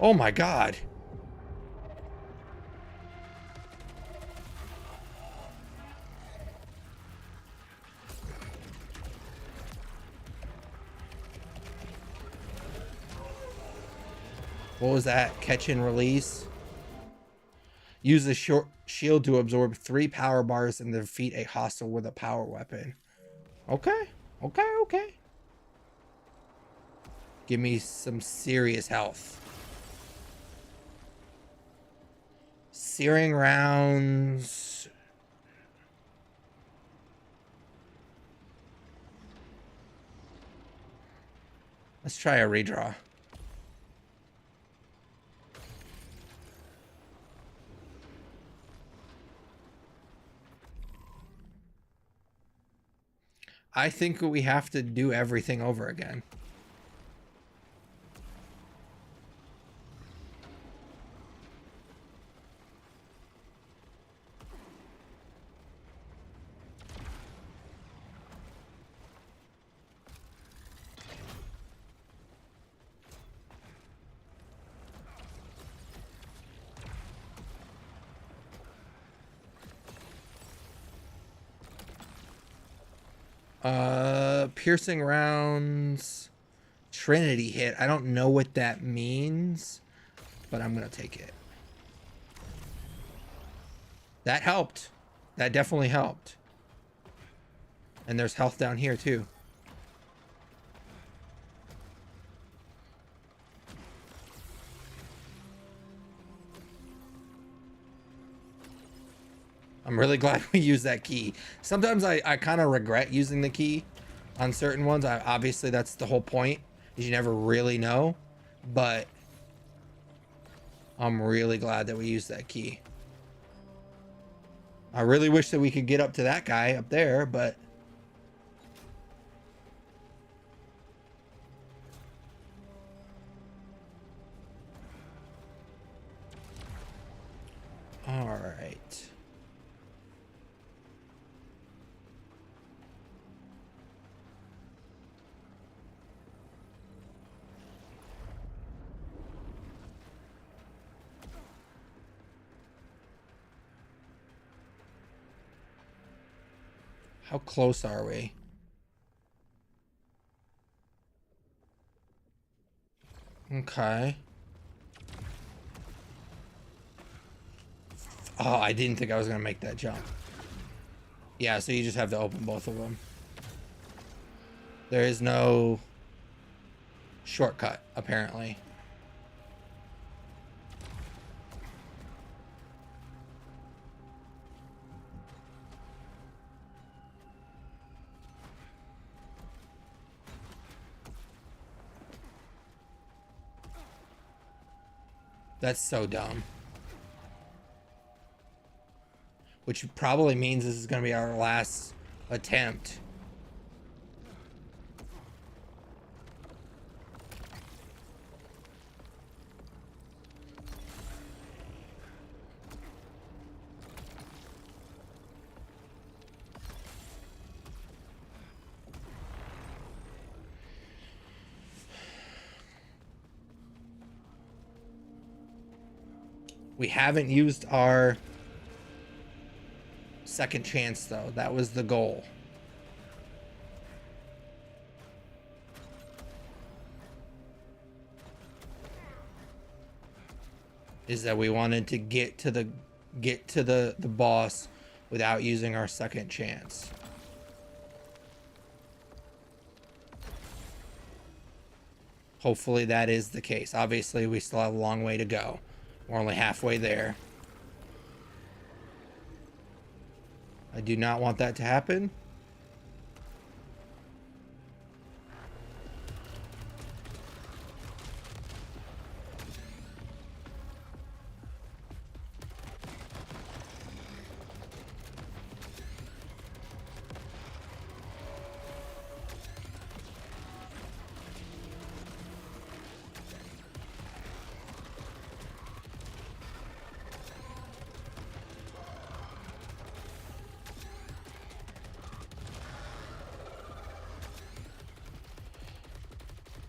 Oh my god. What was that? Catch and release? Use the short shield to absorb 3 power bars and defeat a hostile with a power weapon. Okay. Okay. Give me some serious health. Searing rounds. Let's try a redraw. I think we have to do everything over again. Piercing rounds, Trinity hit. I don't know what that means, but I'm gonna take it. That helped. That definitely helped. And there's health down here too. I'm really glad we used that key. Sometimes I kind of regret using the key on certain ones. Obviously, that's the whole point, is you never really know. But I'm really glad that we used that key. I really wish that we could get up to that guy up there, but... all right. How close are we? Okay. Oh, I didn't think I was going to make that jump. Yeah, so you just have to open both of them. There is no shortcut, apparently. That's so dumb. Which probably means this is going to be our last attempt. We haven't used our second chance, though. That was the goal. Is that we wanted to get to the boss without using our second chance. Hopefully that is the case. Obviously, we still have a long way to go. We're only halfway there. I do not want that to happen.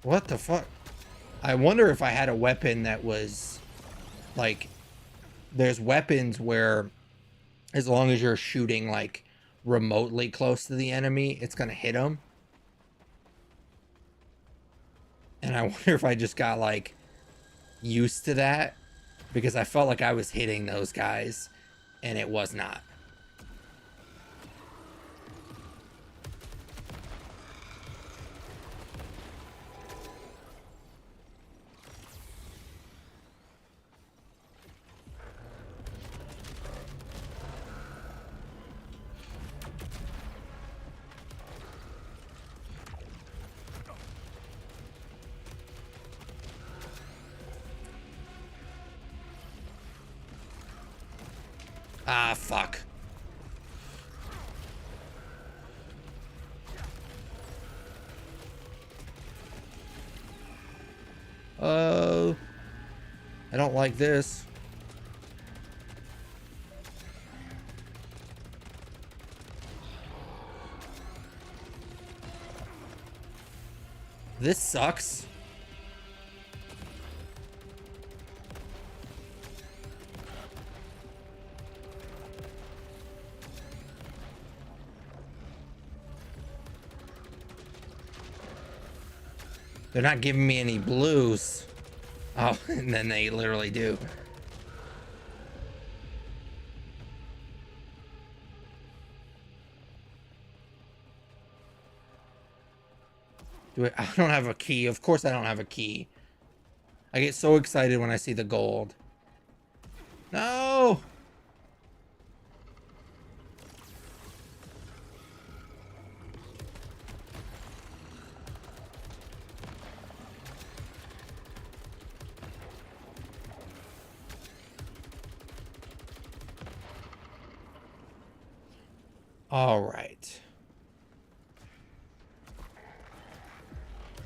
What the fuck? I wonder if I had a weapon that was like, there's weapons where as long as you're shooting like remotely close to the enemy, it's gonna hit them. And I wonder if I just got like used to that, because I felt like I was hitting those guys and it was not. Ah, fuck. Oh, I don't like this. This sucks. They're not giving me any blues. Oh, and then they literally do. I don't have a key. Of course I don't have a key. I get so excited when I see the gold. No! All right.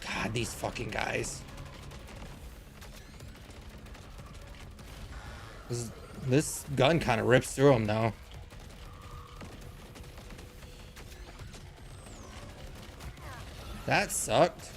God, these fucking guys. This gun kind of rips through them, though. That sucked.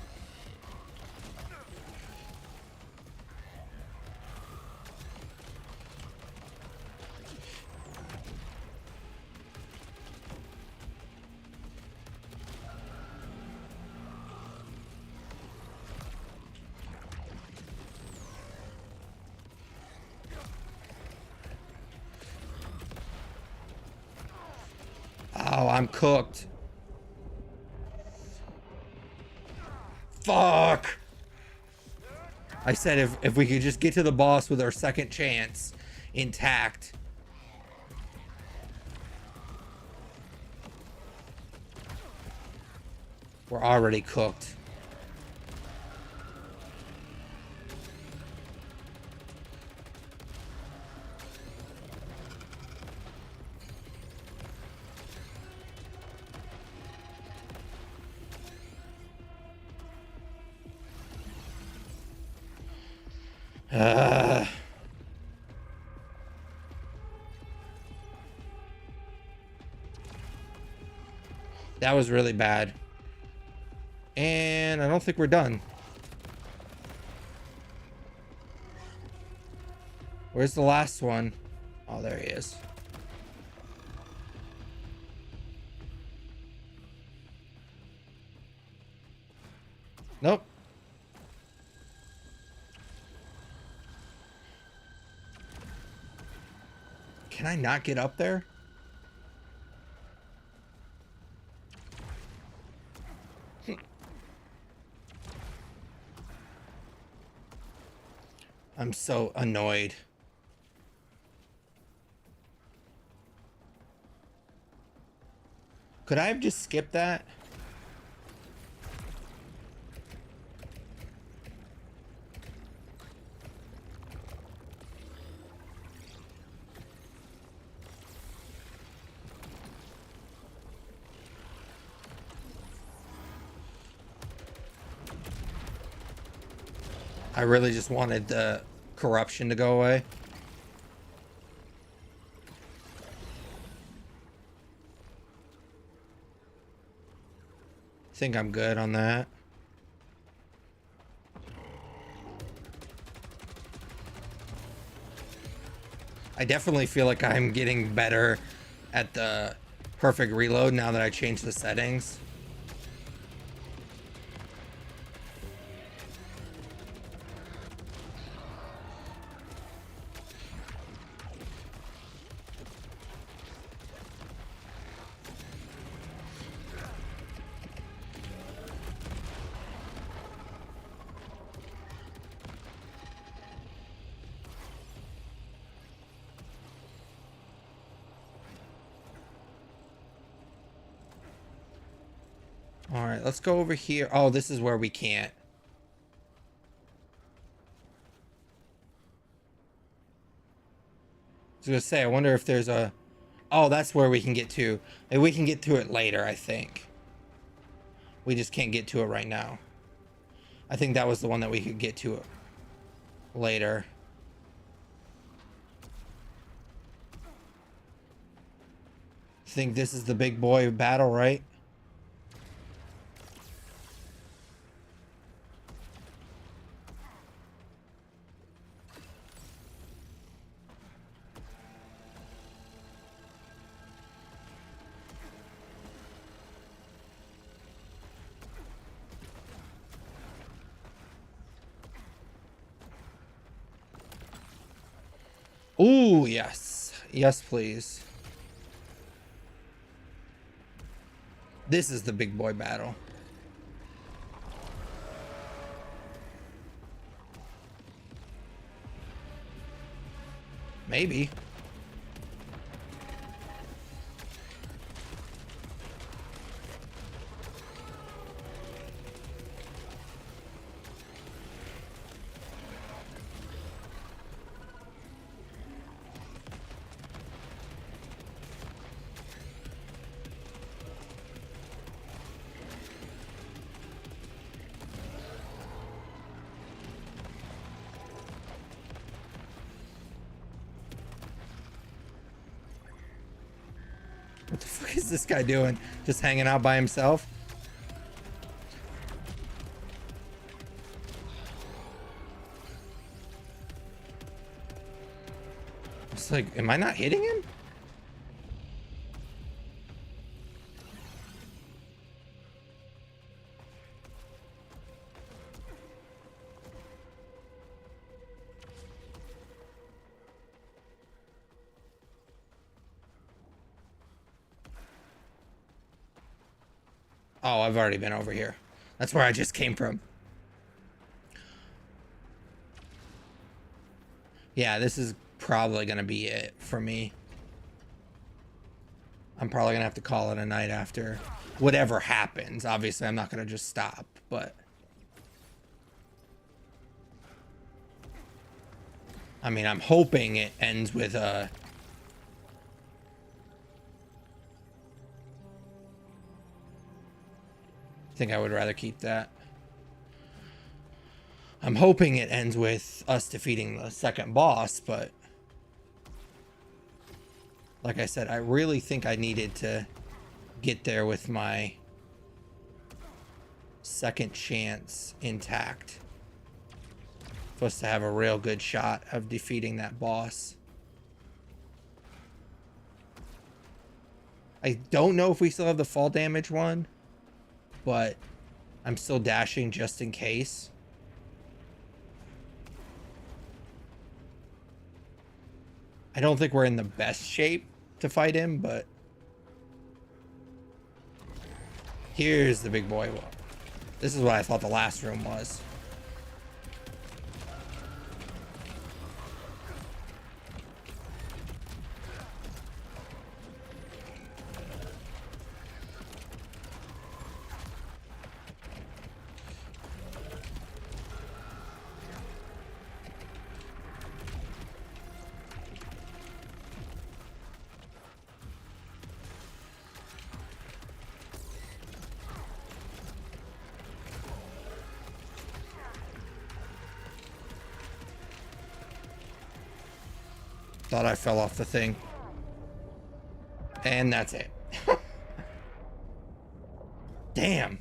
Oh, I'm cooked. Fuck. I said if we could just get to the boss with our second chance intact. We're already cooked. That was really bad. And I don't think we're done. Where's the last one? Oh, there he is. Nope. Can I not get up there? I'm so annoyed. Could I have just skipped that? I really just wanted the corruption to go away. I think I'm good on that. I definitely feel like I'm getting better at the perfect reload now that I changed the settings. All right, let's go over here. Oh, this is where we can't. I was gonna say, I wonder if there's a... Oh, that's where we can get to. And we can get to it later, I think. We just can't get to it right now. I think that was the one that we could get to it later. I think this is the big boy battle, right? Ooh, yes. Yes, please. This is the big boy battle. Maybe. What the fuck is this guy doing? Just hanging out by himself? It's like, am I not hitting him? Oh, I've already been over here. That's where I just came from. Yeah, this is probably gonna be it for me. I'm probably gonna have to call it a night after whatever happens. Obviously, I'm not gonna just stop, but... I mean, I'm hoping it ends with a... I think I would rather keep that. I'm hoping it ends with us defeating the second boss, but like I said, I really think I needed to get there with my second chance intact for us to have a real good shot of defeating that boss. I don't know if we still have the fall damage one, but I'm still dashing just in case. I don't think we're in the best shape to fight him, but here's the big boy one. This is what I thought the last room was. Thought I fell off the thing. And that's it. Damn.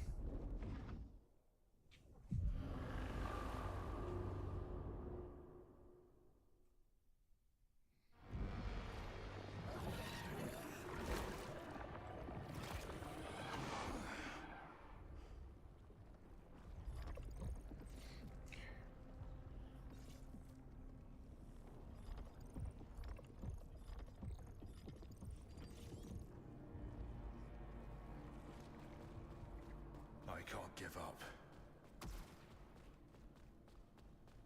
I can't give up.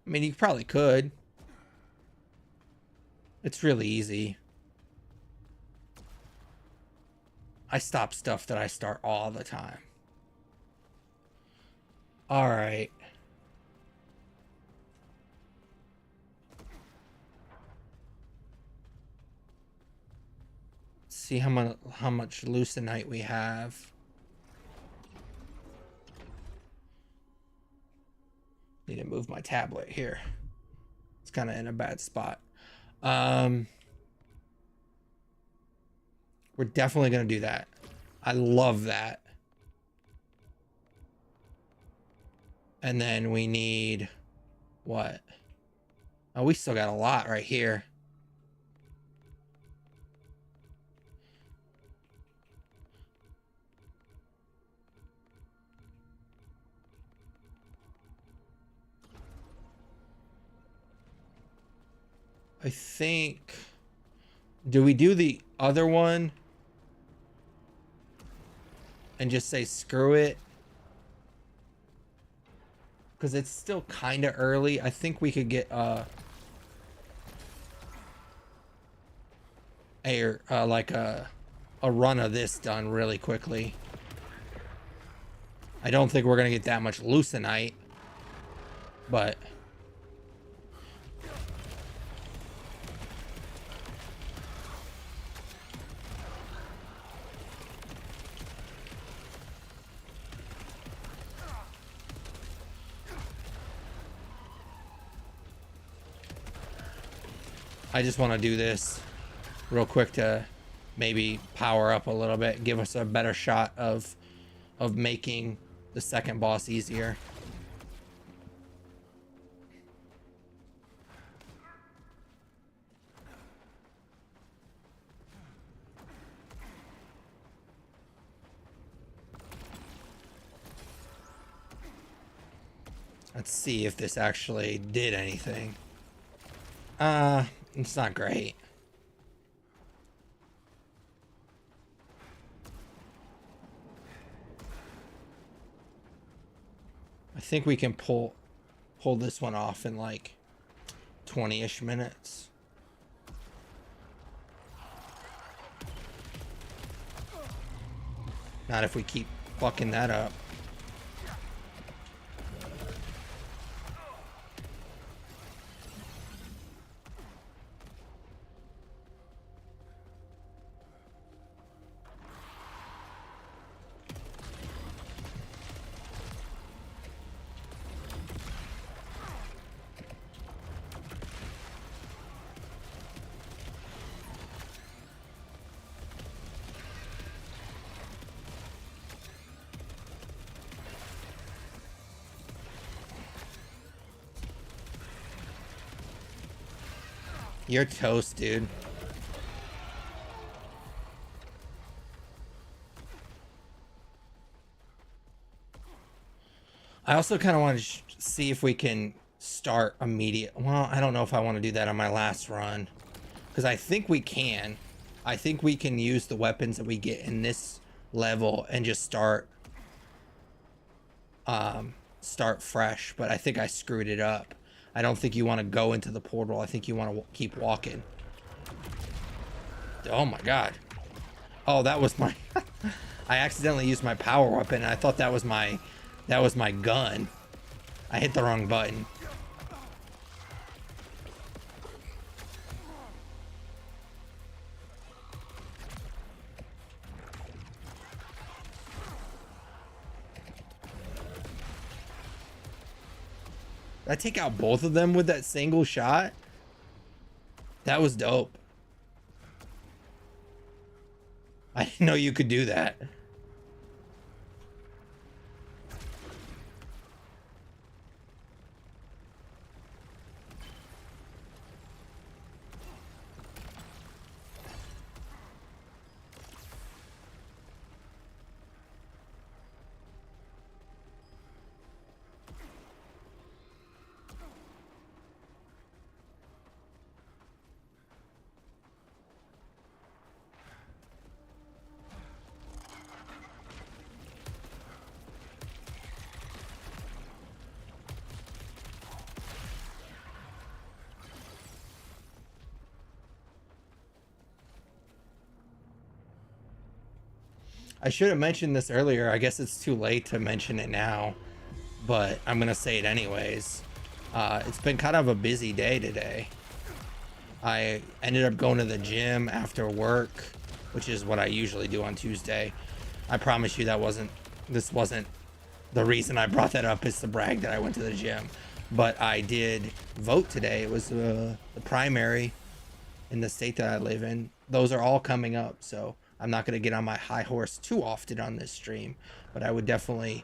I mean, you probably could. It's really easy. I stop stuff that I start all the time. All right. Let's see how much Lucenite we have. Need to move my tablet here. It's kind of in a bad spot. We're definitely going to do that. I love that. And then we need what? Oh, we still got a lot right here. I think, do we do the other one and just say screw it? Because it's still kind of early. I think we could get like a run of this done really quickly. I don't think we're gonna get that much Lucenite, but I just want to do this real quick to maybe power up a little bit, give us a better shot of making the second boss easier. Let's see if this actually did anything. It's not great. I think we can pull this one off in like 20-ish minutes. Not if we keep fucking that up. You're toast, dude. I also kind of want to see if we can start immediate. Well, I don't know if I want to do that on my last run, because I think we can. I think we can use the weapons that we get in this level and just start fresh. But I think I screwed it up. I don't think you want to go into the portal. I think you want to keep walking. Oh my god. Oh, that was my I accidentally used my power weapon, and I thought that was my gun. I hit the wrong button. Did I take out both of them with that single shot? That was dope. I didn't know you could do that. I should have mentioned this earlier. I guess it's too late to mention it now, but I'm gonna say it anyways. It's been kind of a busy day today. I ended up going to the gym after work, which is what I usually do on Tuesday. I promise you this wasn't the reason I brought that up, is to brag that I went to the gym. But I did vote today. It was the primary in the state that I live in. Those are all coming up, so I'm not going to get on my high horse too often on this stream, but I would definitely,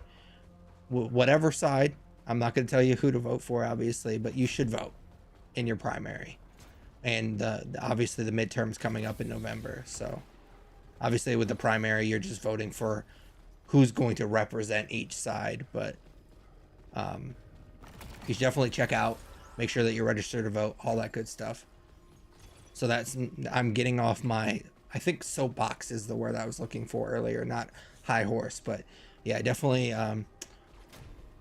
whatever side, I'm not going to tell you who to vote for, obviously, but you should vote in your primary. And obviously the midterm's coming up in November. So obviously with the primary, you're just voting for who's going to represent each side. But you should definitely check out, make sure that you're registered to vote, all that good stuff. So I'm getting off my, I think soapbox is the word I was looking for earlier, not high horse. But yeah, definitely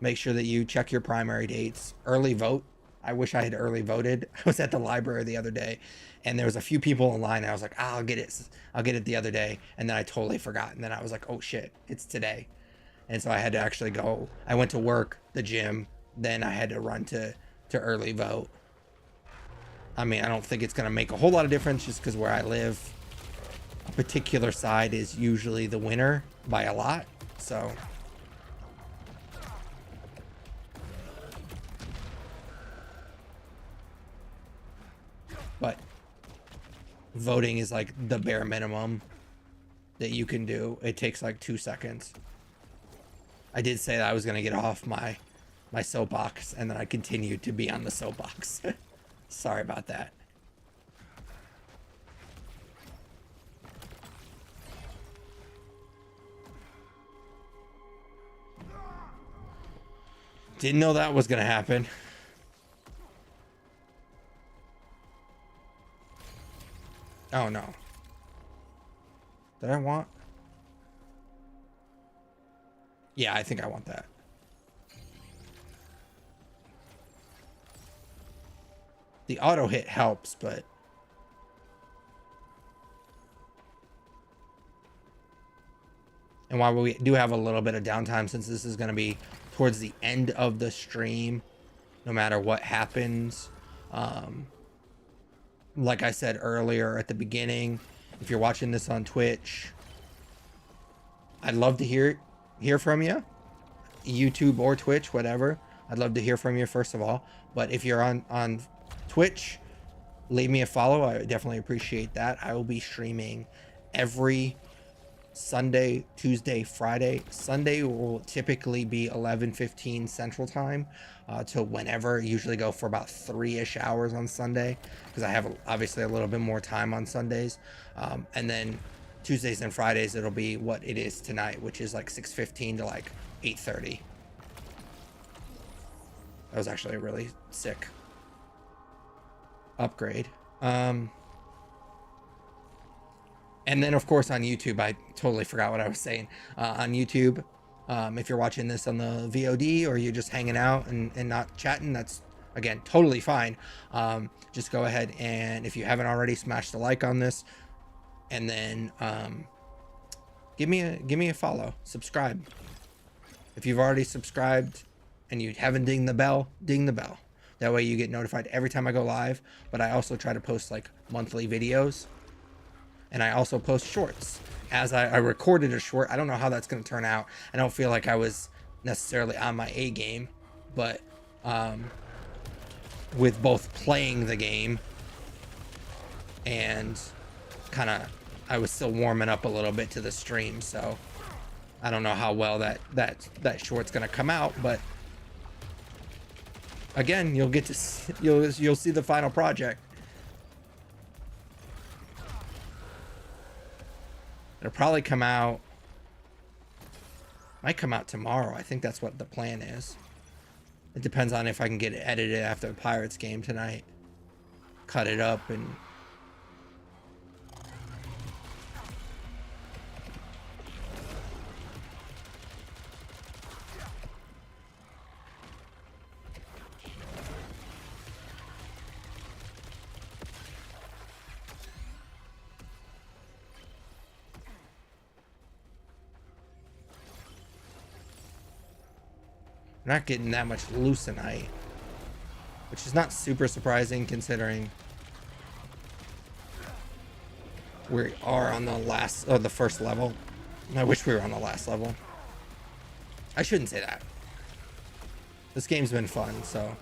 make sure that you check your primary dates. Early vote. I wish I had early voted. I was at the library the other day, and there was a few people in line. I was like, I'll get it the other day. And then I totally forgot. And then I was like, oh shit, it's today. And so I had to actually go. I went to work, the gym, then I had to run to early vote. I mean, I don't think it's going to make a whole lot of difference, just because where I live, a particular side is usually the winner by a lot. So but voting is like the bare minimum that you can do. It takes like 2 seconds. I did say that I was going to get off my soapbox, and then I continued to be on the soapbox. Sorry about that. Didn't know that was going to happen. Oh no. Did I want? Yeah, I think I want that. The auto hit helps, but and while we do have a little bit of downtime, since this is going to be towards the end of the stream, no matter what happens, like I said earlier at the beginning, if you're watching this on Twitch, I'd love to hear from you, YouTube or Twitch, whatever. I'd love to hear from you first of all. But if you're on Twitch, leave me a follow. I definitely appreciate that. I will be streaming every Sunday, Tuesday, Friday. Sunday will typically be 11:15 Central Time to whenever. Usually go for about 3-ish hours on Sunday because I have obviously a little bit more time on Sundays. And then Tuesdays and Fridays it'll be what it is tonight, which is like 6:15 to like 8:30. That was actually a really sick upgrade. And then of course on YouTube, I totally forgot what I was saying. On YouTube, if you're watching this on the VOD or you're just hanging out and not chatting, that's again totally fine. Just go ahead and if you haven't already, smash the like on this, and then give me a follow, subscribe. If you've already subscribed and you haven't ding the bell, ding the bell. That way you get notified every time I go live. But I also try to post like monthly videos, and I also post shorts. As I recorded a short, I don't know how that's going to turn out. I don't feel like I was necessarily on my A game, but with both playing the game and kind of, I was still warming up a little bit to the stream, so I don't know how well that short's going to come out, but again, you'll get to see, you'll see the final project. It'll probably come out, might come out tomorrow. I think that's what the plan is. It depends on if I can get it edited after the Pirates game tonight. Cut it up and not getting that much loosenite, which is not super surprising considering we are on the last or the first level. I wish we were on the last level. I shouldn't say that. This game's been fun, so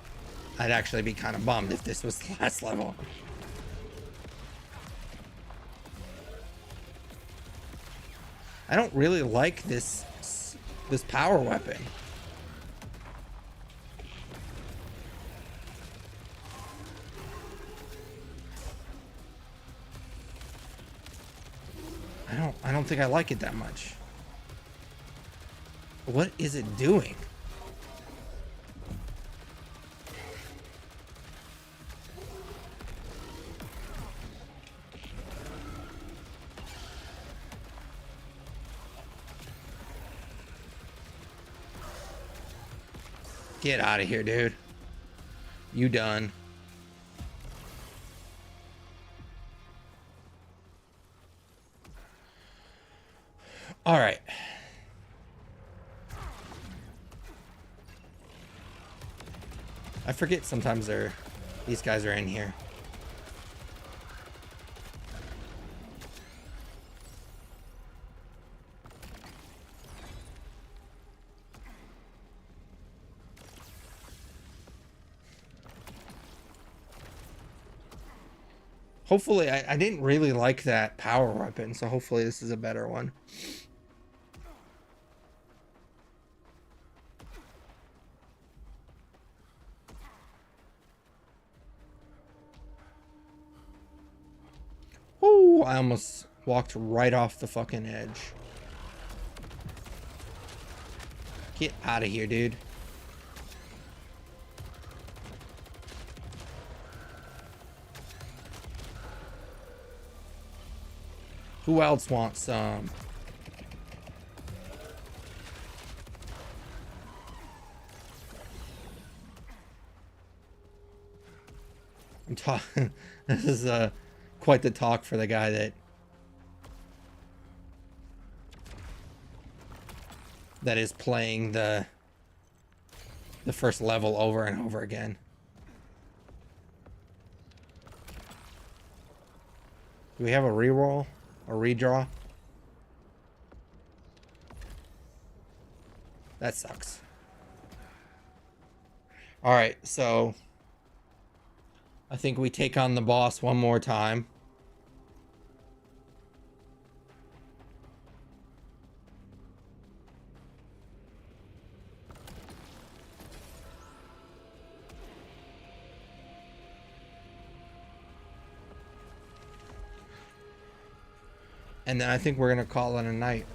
I'd actually be kind of bummed if this was the last level. I don't really like this power weapon. I don't think I like it that much. What is it doing? Get out of here, dude. You done. All right. I forget sometimes these guys are in here. Hopefully, I didn't really like that power weapon, so hopefully this is a better one. Oh, I almost walked right off the fucking edge. Get out of here, dude. Who else wants some? I'm talking. This is quite the talk for the guy that is playing the first level over and over again. Do we have a reroll? A redraw? That sucks. Alright, so I think we take on the boss one more time. And then I think we're gonna call it a night.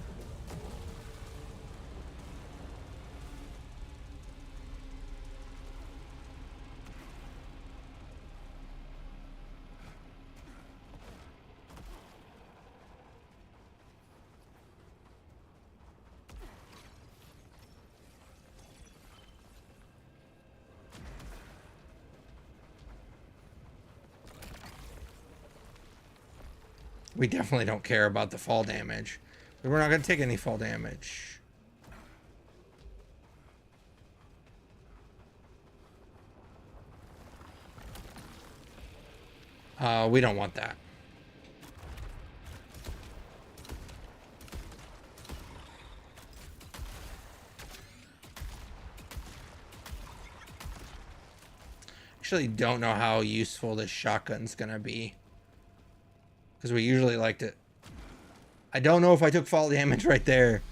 We definitely don't care about the fall damage. We're not gonna take any fall damage. We don't want that. Actually don't know how useful this shotgun's gonna be. Because we usually like to... I don't know if I took fall damage right there.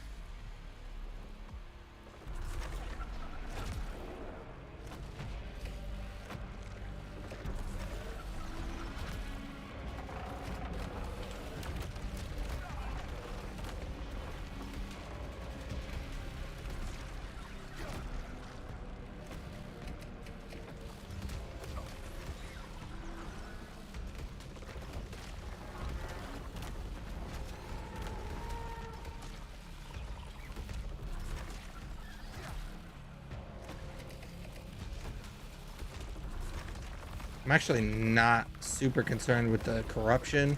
I'm actually not super concerned with the corruption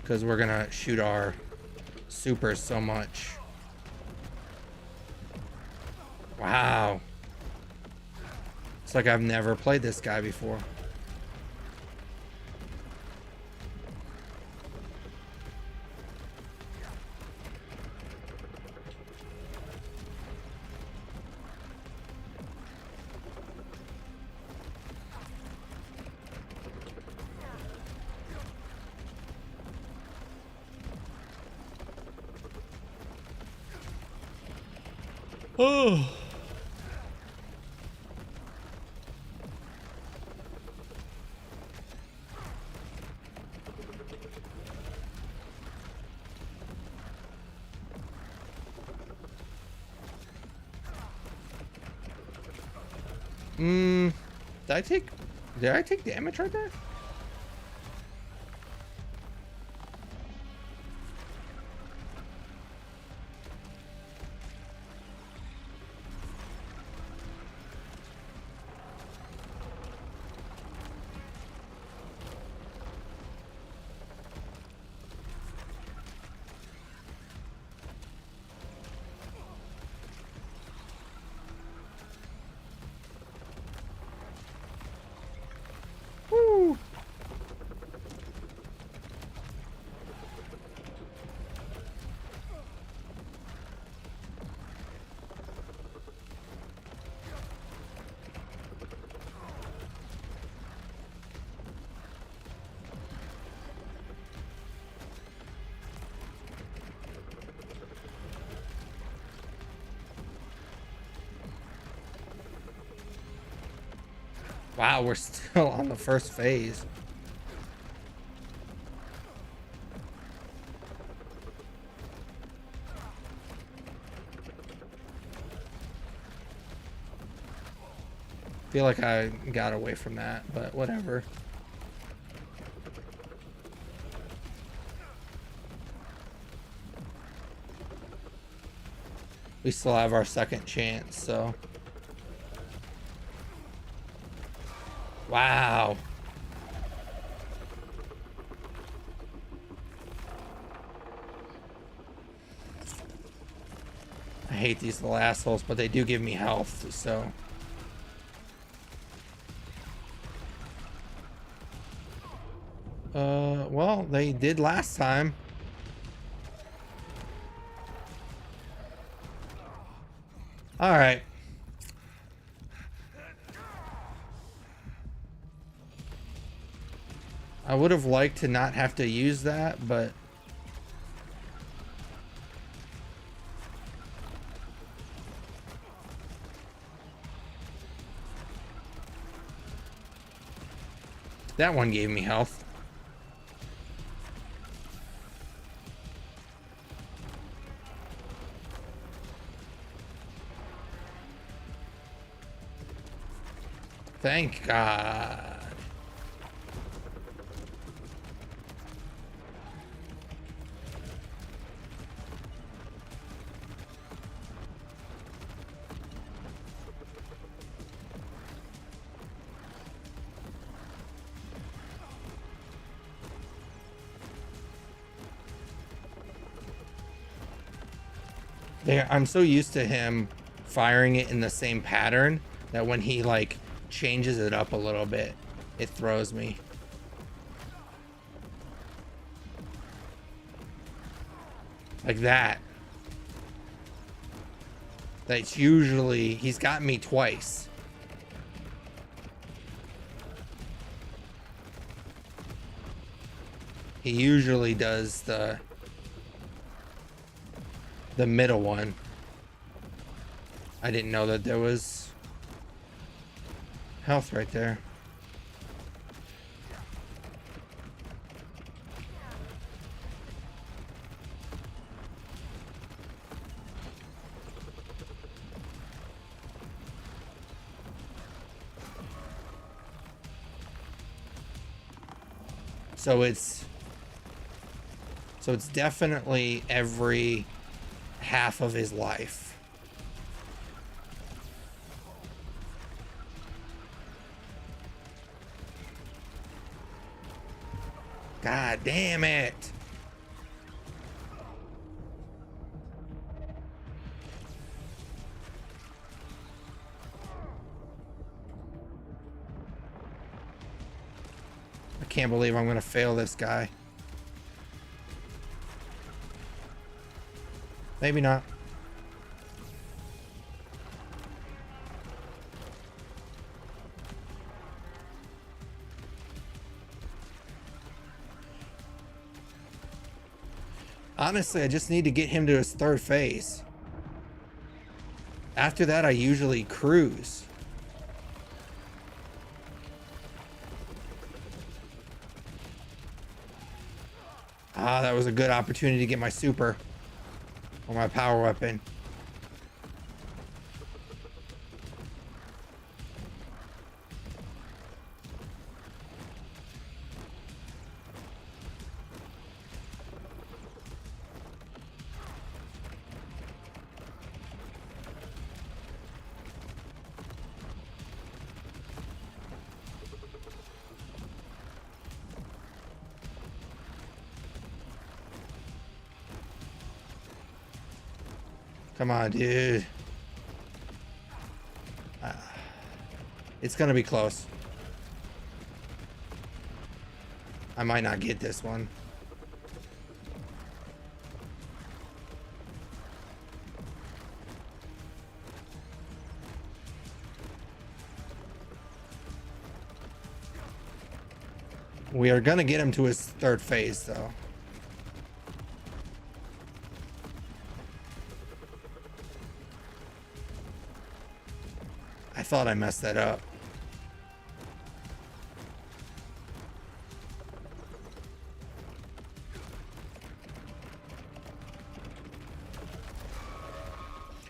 because we're gonna shoot our supers so much. Wow. It's like I've never played this guy before. Oh. Did I take damage right there? Woo. Wow, we're still on the first phase. Feel like I got away from that, but whatever. We still have our second chance, so. Wow. I hate these little assholes, but they do give me health, so. Well, they did last time. All right. I would have liked to not have to use that, but that one gave me health. Thank God. There, I'm so used to him firing it in the same pattern that when he like changes it up a little bit, it throws me. Like that. That's usually, he's got me twice. He usually does the middle one. I didn't know that there was health right there. So it's definitely every half of his life. God damn it. I can't believe I'm gonna fail this guy. Maybe not. Honestly, I just need to get him to his third phase. After that, I usually cruise. Ah, that was a good opportunity to get my super. Or my power weapon. Come on, dude. It's gonna be close. I might not get this one. We are gonna get him to his third phase, though. I thought I messed that up.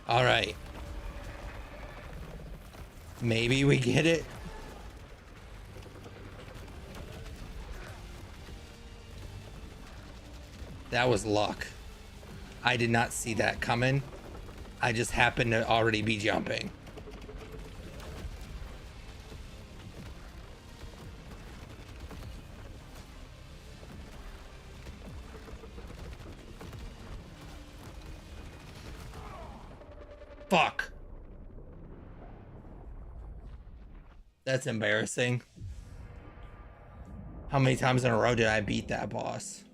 All right. Maybe we get it. That was luck. I did not see that coming. I just happened to already be jumping. Fuck. That's embarrassing. How many times in a row did I beat that boss?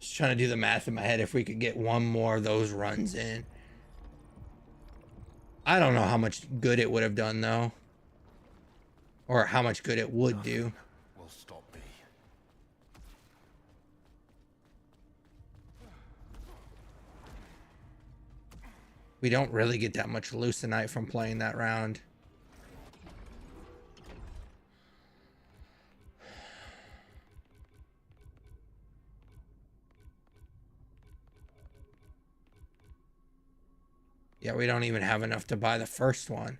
Just trying to do the math in my head if we could get one more of those runs in. I don't know how much good it would have done though. Or how much good it would do. Will stop me. We don't really get that much Lucenite from playing that round. Yeah, we don't even have enough to buy the first one.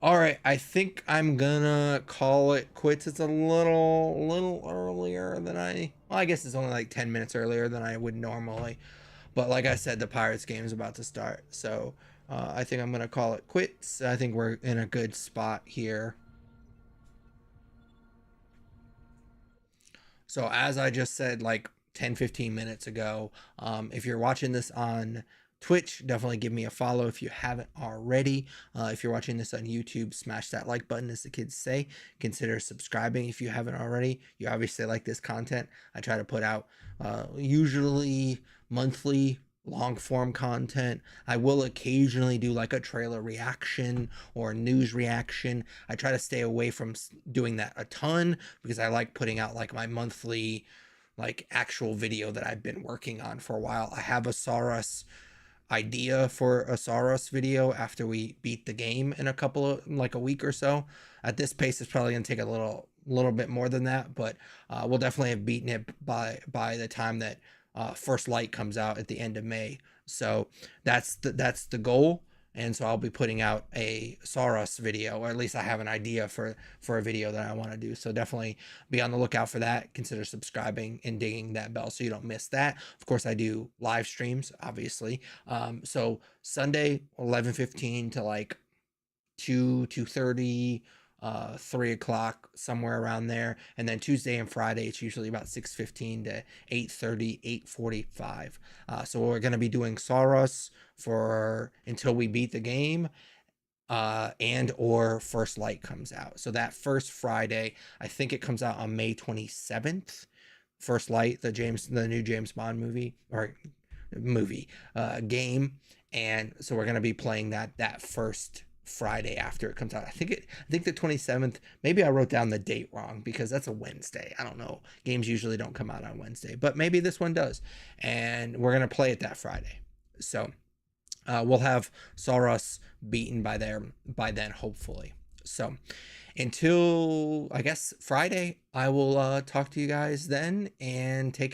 All right, I think I'm gonna call it quits. It's a little earlier than well, I guess it's only like 10 minutes earlier than I would normally. But like I said, the Pirates game is about to start. So I think I'm gonna call it quits. I think we're in a good spot here. So as I just said, like 10-15 minutes ago, if you're watching this on Twitch, definitely give me a follow if you haven't already. If you're watching this on YouTube, smash that like button, as the kids say. Consider subscribing if you haven't already. You obviously like this content. I try to put out usually monthly long form content. I will occasionally do like a trailer reaction or a news reaction. I try to stay away from doing that a ton because I like putting out like my monthly like actual video that I've been working on for a while. I have a Saros idea for a Saros video after we beat the game in a couple of like a week or so. At this pace, it's probably gonna take a little bit more than that, but we'll definitely have beaten it by the time that First Light comes out at the end of May. So that's the goal. And so I'll be putting out a Saros video, or at least I have an idea for a video that I want to do. So definitely be on the lookout for that. Consider subscribing and dinging that bell so you don't miss that. Of course, I do live streams, obviously. So Sunday 11:15 to like 2:30, 3 o'clock, somewhere around there. And then Tuesday and Friday, it's usually about 6:15 to 8:30, 8:45. So we're going to be doing Saros for until we beat the game, and or First Light comes out. So that first Friday, I think it comes out on May 27th. First Light, the new James Bond game. And so we're going to be playing that first Friday after it comes out. I think the 27th. Maybe I wrote down the date wrong because that's a Wednesday. I don't know. Games usually don't come out on Wednesday, but maybe this one does. And we're going to play it that Friday. So we'll have Saros beaten by then, hopefully. So until I guess Friday, I will talk to you guys then and take